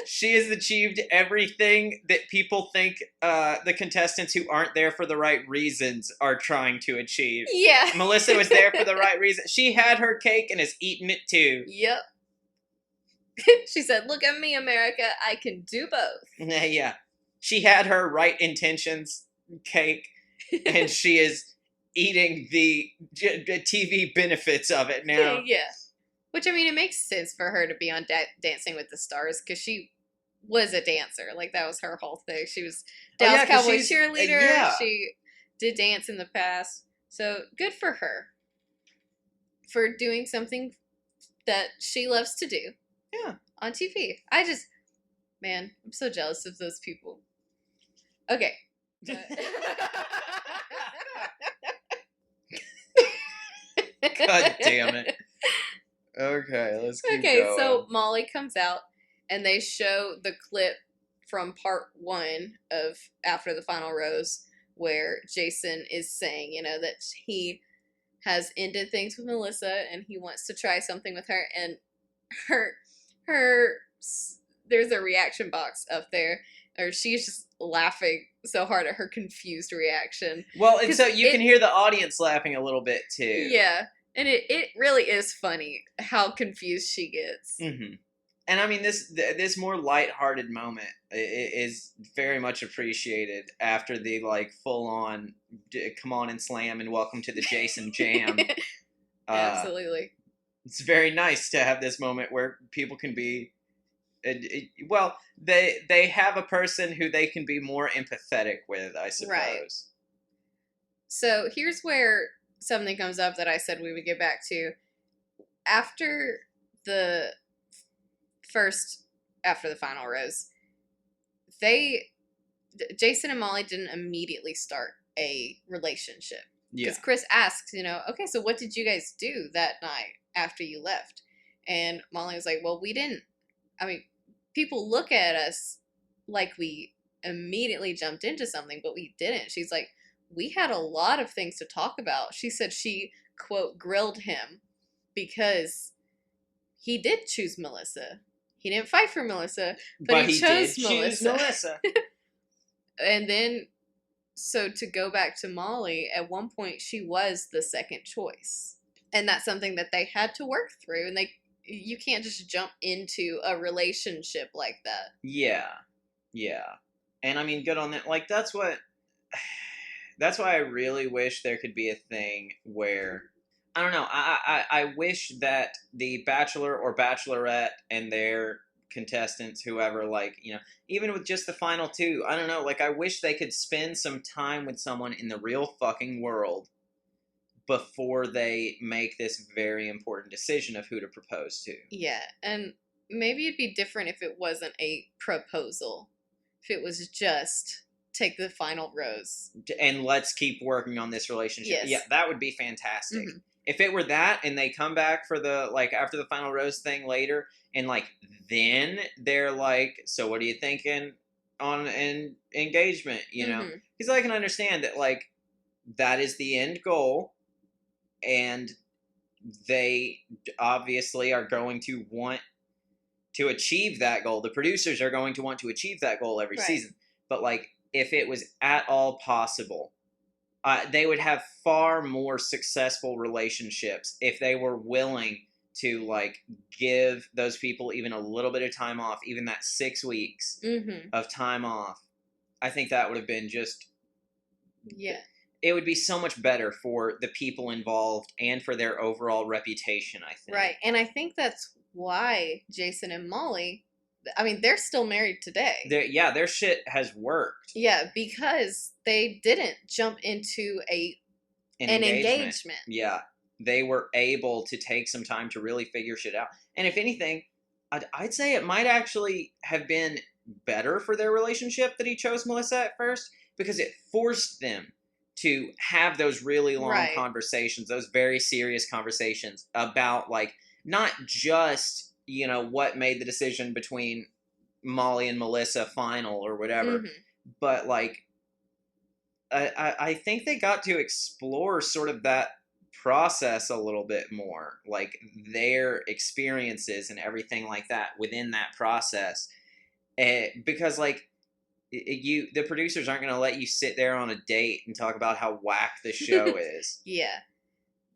She has achieved everything that people think the contestants who aren't there for the right reasons are trying to achieve. Yeah. Melissa was there for the right reason. She had her cake and is eating it too. Yep. She said, "Look at me, America. I can do both." Yeah. She had her right intentions cake, and she is eating the TV benefits of it now. Yeah. Which, I mean, it makes sense for her to be on Dancing with the Stars, because she was a dancer. Like, that was her whole thing. She was Dallas Cowboy cheerleader. Yeah. She did dance in the past. So, good for her for doing something that she loves to do. Yeah. On TV. Man, I'm so jealous of those people. Okay. God damn it. Okay, let's keep going. So Molly comes out, and they show the clip from part 1 of After the Final Rose, where Jason is saying, you know, that he has ended things with Melissa, and he wants to try something with her, and there's a reaction box up there, or she's just laughing so hard at her confused reaction. Well, and so you can hear the audience laughing a little bit too. Yeah. And it really is funny how confused she gets. Mm-hmm. And I mean, this more lighthearted moment is very much appreciated after the like full on come on and slam and welcome to the Jason Jam. Absolutely. It's very nice to have this moment where people can be, well, they have a person who they can be more empathetic with, I suppose. Right. So here's where something comes up that I said we would get back to. After the Final Rose, Jason and Molly didn't immediately start a relationship. Because Chris asks, you know, okay, so what did you guys do that night after you left? And Molly was like, well, we didn't. I mean, people look at us like we immediately jumped into something, but we didn't. She's like, we had a lot of things to talk about. She said she, quote, grilled him because he did choose Melissa. He didn't fight for Melissa, but he chose Melissa. And then, so to go back to Molly, at one point she was the second choice. And that's something that they had to work through. And you can't just jump into a relationship like that. Yeah. Yeah. And I mean, good on that. Like, that's why I really wish there could be a thing where, I don't know, I wish that the Bachelor or Bachelorette and their contestants, whoever, like, you know, even with just the final 2, I don't know, like, I wish they could spend some time with someone in the real fucking world before they make this very important decision of who to propose to. Yeah, and maybe it'd be different if it wasn't a proposal. If it was just take the final rose and let's keep working on this relationship. Yes. Yeah, that would be fantastic. Mm-hmm. If it were that and they come back for the, like, after the final rose thing later, and, like, then they're like, so what are you thinking on an engagement, you know? Because I can understand that, like, that is the end goal, and they obviously are going to want to achieve that goal. The producers are going to want to achieve that goal every season. But, like, if it was at all possible, they would have far more successful relationships if they were willing to, like, give those people even a little bit of time off, even that 6 weeks of time off. I think that would have been just... Yeah. It would be so much better for the people involved and for their overall reputation, I think. Right. And I think that's why Jason and Molly, I mean, they're still married today. Their shit has worked. Yeah, because they didn't jump into an engagement. Yeah. They were able to take some time to really figure shit out. And if anything, I'd say it might actually have been better for their relationship that he chose Melissa at first, because it forced them to have those really long conversations, those very serious conversations about, like, not just, you know, what made the decision between Molly and Melissa final or whatever, but, like, I think they got to explore sort of that process a little bit more, like their experiences and everything like that within that process, because, like, the producers aren't going to let you sit there on a date and talk about how whack the show is. Yeah.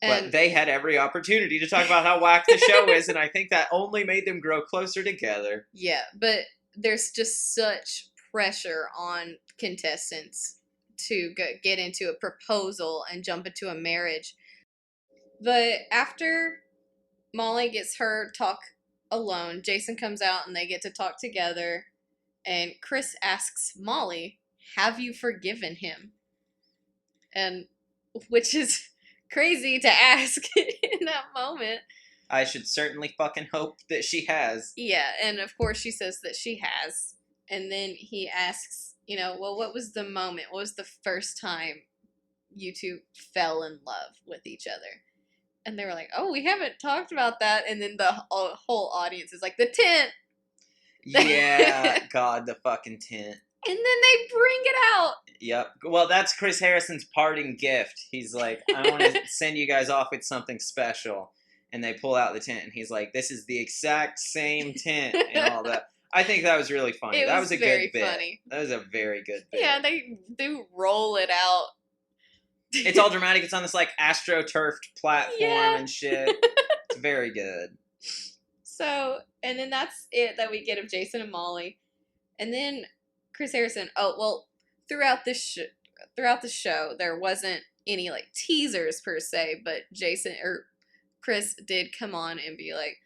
But they had every opportunity to talk about how whack the show is, and I think that only made them grow closer together. Yeah, but there's just such pressure on contestants to get into a proposal and jump into a marriage. But after Molly gets her talk alone, Jason comes out and they get to talk together. And Chris asks Molly, "Have you forgiven him?" And which is crazy to ask in that moment. I should certainly fucking hope that she has. Yeah, and of course she says that she has. And then he asks, you know, well, what was the moment? What was the first time you two fell in love with each other? And they were like, oh, we haven't talked about that. And then the whole audience is like, the tent. Yeah, God, the fucking tent. And then they bring it out. Yep. Well, that's Chris Harrison's parting gift. He's like, I want to send you guys off with something special. And they pull out the tent, and he's like, this is the exact same tent and all that. I think that was really funny. That was a good bit. Funny. That was a very good bit. Yeah, they do roll it out. It's all dramatic. It's on this, like, astroturfed platform and shit. It's very good. So, and then that's it that we get of Jason and Molly. And then Chris Harrison, throughout the show, there wasn't any, like, teasers per se, but Chris did come on and be like,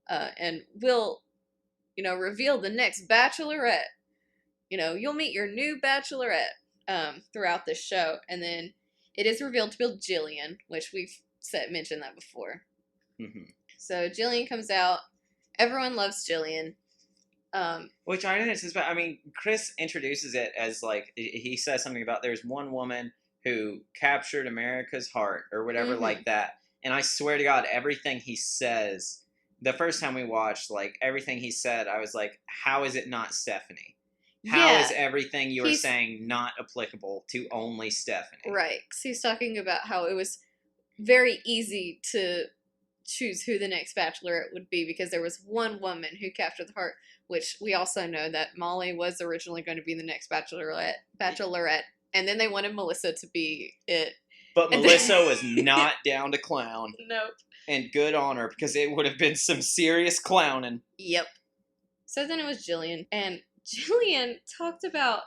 and we'll, you know, reveal the next Bachelorette. You know, you'll meet your new Bachelorette throughout the show. And then it is revealed to be Jillian, which we've mentioned that before. Mm-hmm. So Jillian comes out. Everyone loves Jillian. Which I didn't suspect. I mean, Chris introduces it as, like, he says something about there's one woman who captured America's heart or whatever like that. And I swear to God, everything he says, the first time we watched, like, everything he said, I was like, how is it not Stephanie? How is everything you are saying not applicable to only Stephanie? Right. Because he's talking about how it was very easy to choose who the next Bachelorette would be because there was one woman who captured the heart, which we also know that Molly was originally going to be the next Bachelorette, and then they wanted Melissa to be it. But Melissa was not down to clown. Nope. And good on her, because it would have been some serious clowning. Yep. So then it was Jillian, and Jillian talked about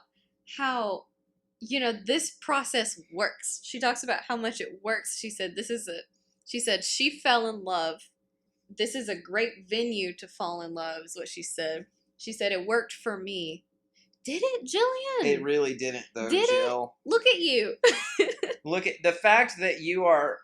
how, you know, this process works. She talks about how much it works. She said she fell in love. This is a great venue to fall in love, is what she said. She said it worked for me. Did it, Jillian? It really didn't, though, Jill. Look at you. Look at the fact that you are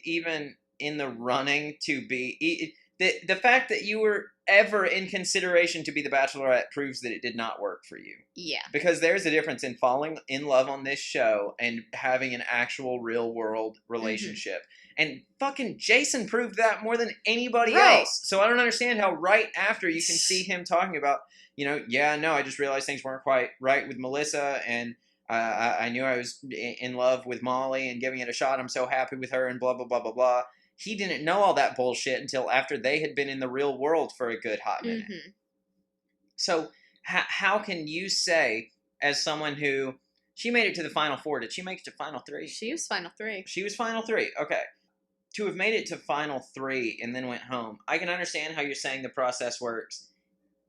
even in the running to be... The fact that you were ever in consideration to be the Bachelorette proves that it did not work for you. Yeah. Because there's a difference in falling in love on this show and having an actual real-world relationship. And fucking Jason proved that more than anybody else. So I don't understand how right after you can see him talking about, you know, I just realized things weren't quite right with Melissa, and I knew I was in love with Molly and giving it a shot. I'm so happy with her and blah, blah, blah, blah, blah. he didn't know all that bullshit until after they had been in the real world for a good hot minute. Mm-hmm. So how can you say, as someone who, she made it to the Final Four. Did she make it to Final Three? She was Final Three. She was Final Three. Okay. To have made it to Final Three and then went home, I can understand how you're saying the process works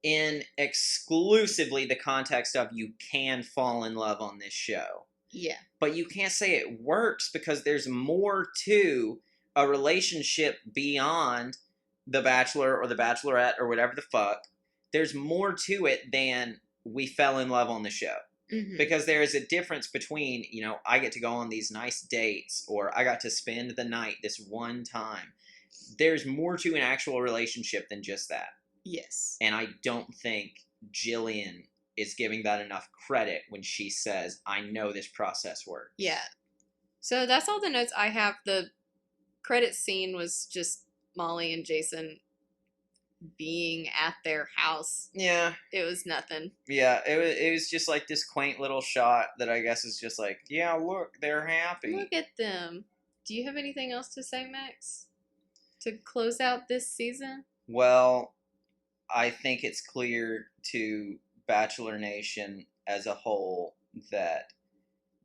in exclusively the context of you can fall in love on this show. Yeah. But you can't say it works because there's more to a relationship beyond the Bachelor or the Bachelorette or whatever the fuck. There's more to it than we fell in love on the show. Mm-hmm. Because there is a difference between, I get to go on these nice dates, or I got to spend the night this one time. There's more to an actual relationship than just that. Yes. And I don't think Jillian is giving that enough credit when she says, I know this process works. Yeah. So that's all the notes I have. The credit scene was just Molly and Jason being at their house. Yeah. It was nothing. Yeah, it was just like this quaint little shot that I guess is just like, yeah, look, they're happy. Look at them. Do you have anything else to say, Max? To close out this season? Well, I think it's clear to Bachelor Nation as a whole that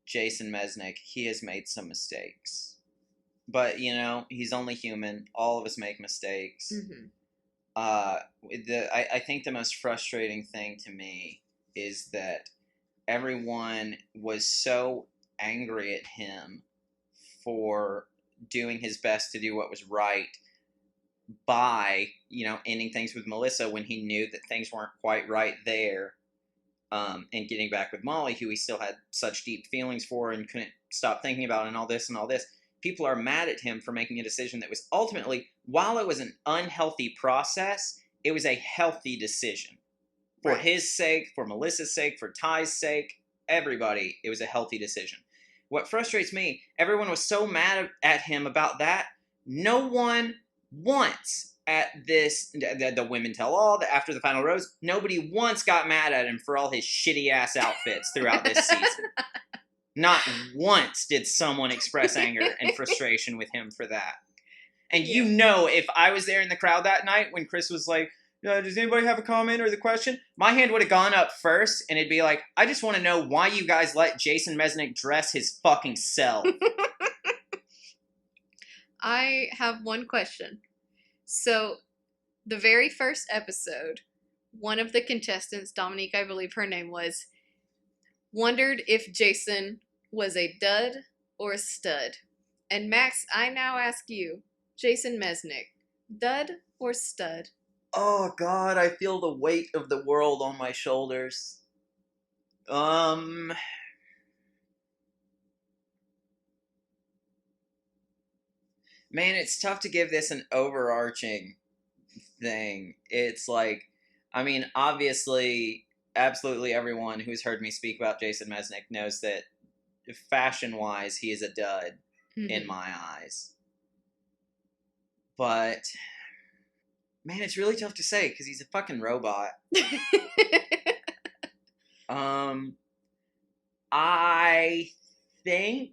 Jason Mesnick, he has made some mistakes. But, he's only human. All of us make mistakes. Mm-hmm. I think the most frustrating thing to me is that everyone was so angry at him for doing his best to do what was right by, ending things with Melissa when he knew that things weren't quite right there, and getting back with Molly, who he still had such deep feelings for and couldn't stop thinking about, and all this. People are mad at him for making a decision that was ultimately, while it was an unhealthy process, it was a healthy decision. For his sake, for Melissa's sake, for Ty's sake, everybody, it was a healthy decision. What frustrates me, everyone was so mad at him about that. No one once at this, the Women Tell All, after the Final Rose, nobody once got mad at him for all his shitty ass outfits throughout this season. Not once did someone express anger and frustration with him for that. And if I was there in the crowd that night when Chris was like, does anybody have a comment or the question? My hand would have gone up first, and it'd be like, I just want to know why you guys let Jason Mesnick dress his fucking self. I have one question. So, the very first episode, one of the contestants, Dominique, I believe her name was, wondered if Jason was a dud or a stud. And Max, I now ask you, Jason Mesnick, dud or stud? Oh, God, I feel the weight of the world on my shoulders. Man, it's tough to give this an overarching thing. It's like, obviously, absolutely everyone who's heard me speak about Jason Mesnick knows that fashion-wise, he is a dud in my eyes. But, man, it's really tough to say because he's a fucking robot. I think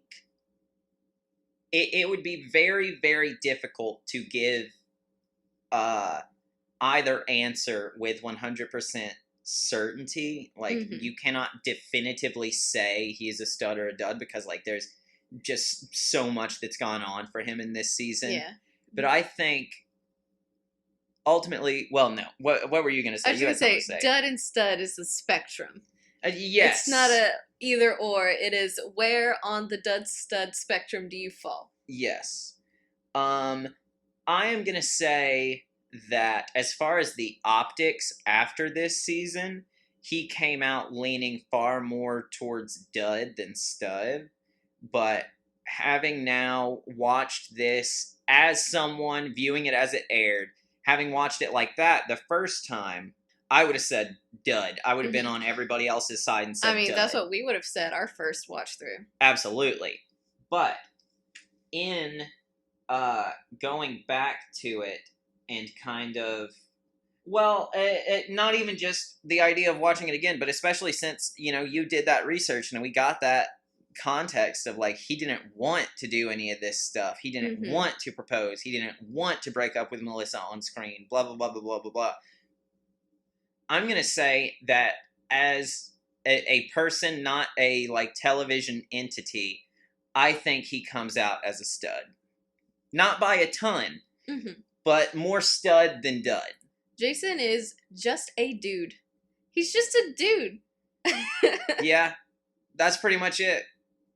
it would be very, very difficult to give either answer with 100% certainty. Like, you cannot definitively say he's a stud or a dud because, there's just so much that's gone on for him in this season. Yeah. But I think ultimately, well, no. What were you going to say? I was going to say, dud and stud is a spectrum. Yes. It's not a either or. It is where on the dud stud spectrum do you fall? Yes. I am going to say that as far as the optics after this season, he came out leaning far more towards dud than stud. But having now watched this as someone viewing it as it aired, having watched it like that the first time, I would have said dud. I would have been on everybody else's side and said dud. That's what we would have said our first watch through. Absolutely. But in going back to it and kind of, not even just the idea of watching it again, but especially since, you did that research and we got that context of, like, he didn't want to do any of this stuff. He didn't want to propose. He didn't want to break up with Melissa on screen. Blah, blah, blah, blah, blah, blah, blah. I'm going to say that as a person, not a, like, television entity, I think he comes out as a stud. Not by a ton, but more stud than dud. Jason is just a dude. He's just a dude. Yeah, that's pretty much it.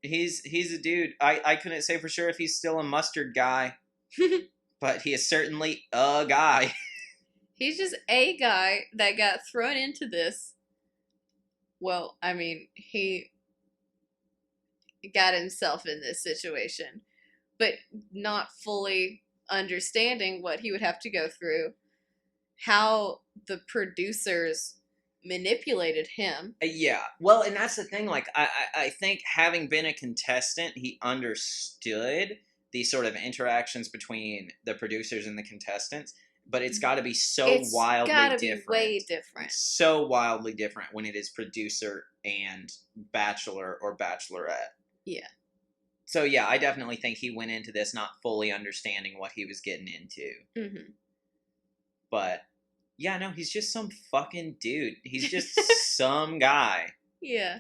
He's a dude. I couldn't say for sure if he's still a mustard guy, but he is certainly a guy. He's just a guy that got thrown into this. Well, I mean, he got himself in this situation, but not fully understanding what he would have to go through, how the producers manipulated him. Yeah. Well, and that's the thing. Like, I think having been a contestant, he understood the sort of interactions between the producers and the contestants. But it's got to be wildly different. Be way different. So wildly different when it is producer and bachelor or bachelorette. Yeah. So yeah, I definitely think he went into this not fully understanding what he was getting into. But yeah, no, he's just some fucking dude. He's just some guy. Yeah.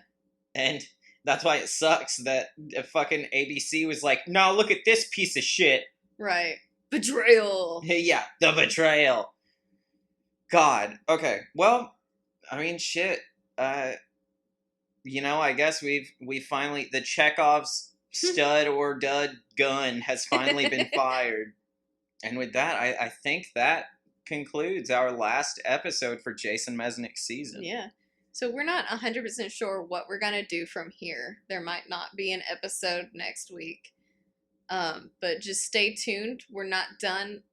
And that's why it sucks that fucking ABC was like, no, look at this piece of shit. Right. Betrayal. Yeah, the betrayal. God. Okay. Well, I mean, shit. You know, I guess we finally, the Chekhov's stud or dud gun has finally been fired. And with that, I think that concludes our last episode for Jason Mesnick's season. Yeah. So we're not 100% sure what we're going to do from here. There might not be an episode next week. But just stay tuned. We're not done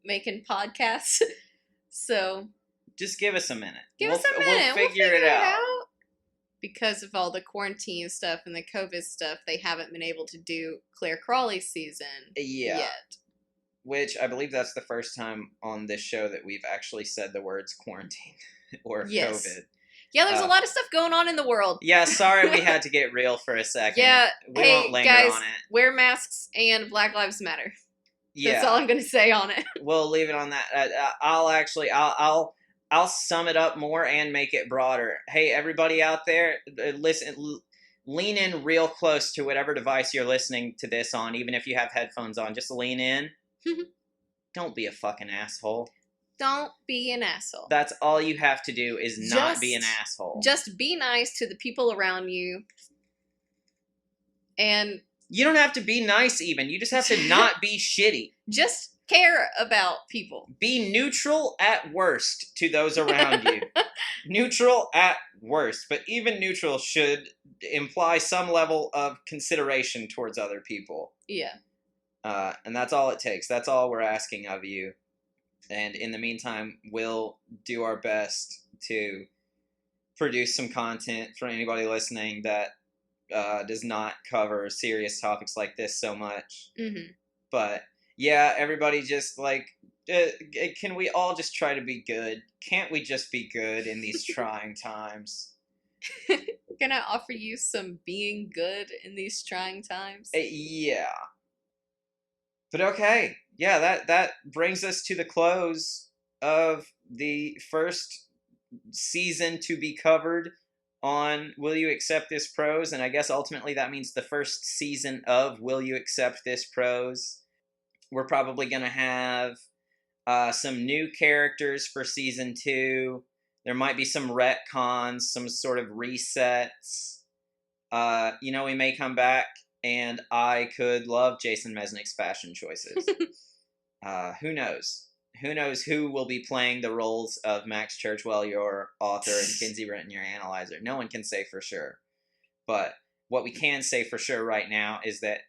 making podcasts. So just give us a minute. We'll figure it out. Because of all the quarantine stuff and the COVID stuff, they haven't been able to do Claire Crawley's season yet. Which I believe that's the first time on this show that we've actually said the words quarantine or COVID. Yeah, there's a lot of stuff going on in the world. Yeah, sorry we had to get real for a second. Yeah, we won't linger guys, on it. Wear masks and Black Lives Matter. Yeah. That's all I'm going to say on it. We'll leave it on that. I'll sum it up more and make it broader. Hey, everybody out there, listen, lean in real close to whatever device you're listening to this on, even if you have headphones on. Just lean in. Don't be a fucking asshole. Don't be an asshole. That's all you have to do is not be an asshole. Just be nice to the people around you. And you don't have to be nice even. You just have to not be shitty. Just care about people. Be neutral at worst to those around you. Neutral at worst. But even neutral should imply some level of consideration towards other people. Yeah. And that's all it takes. That's all we're asking of you. And in the meantime, we'll do our best to produce some content for anybody listening that does not cover serious topics like this so much. But yeah, everybody just like, can we all just try to be good? Can't we just be good in these trying times? Can I offer you some being good in these trying times? Yeah. But okay. Yeah, that brings us to the close of the first season to be covered on Will You Accept This Prose? And I guess ultimately that means the first season of Will You Accept This Prose? We're probably going to have some new characters for season 2. There might be some retcons, some sort of resets. You know, we may come back and I could love Jason Mesnick's fashion choices. Who knows? Who knows who will be playing the roles of Max Churchwell, your author, and Kinsey Brenton, your analyzer? No one can say for sure. But what we can say for sure right now is that,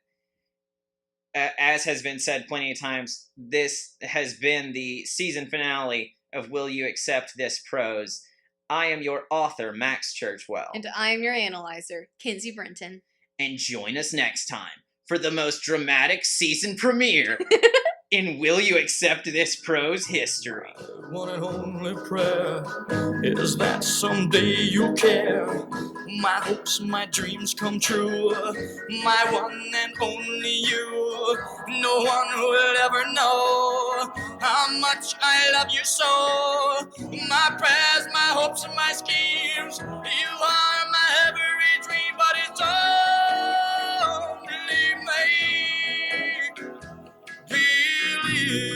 as has been said plenty of times, this has been the season finale of Will You Accept This Prose? I am your author, Max Churchwell. And I am your analyzer, Kinsey Brenton. And join us next time for the most dramatic season premiere in Will You Accept This Prose history. One and only prayer is that someday you'll care. My hopes, my dreams come true. My one and only you. No one will ever know how much I love you so. My prayers, my hopes, and my schemes. You are my every dream, but it's only make believe.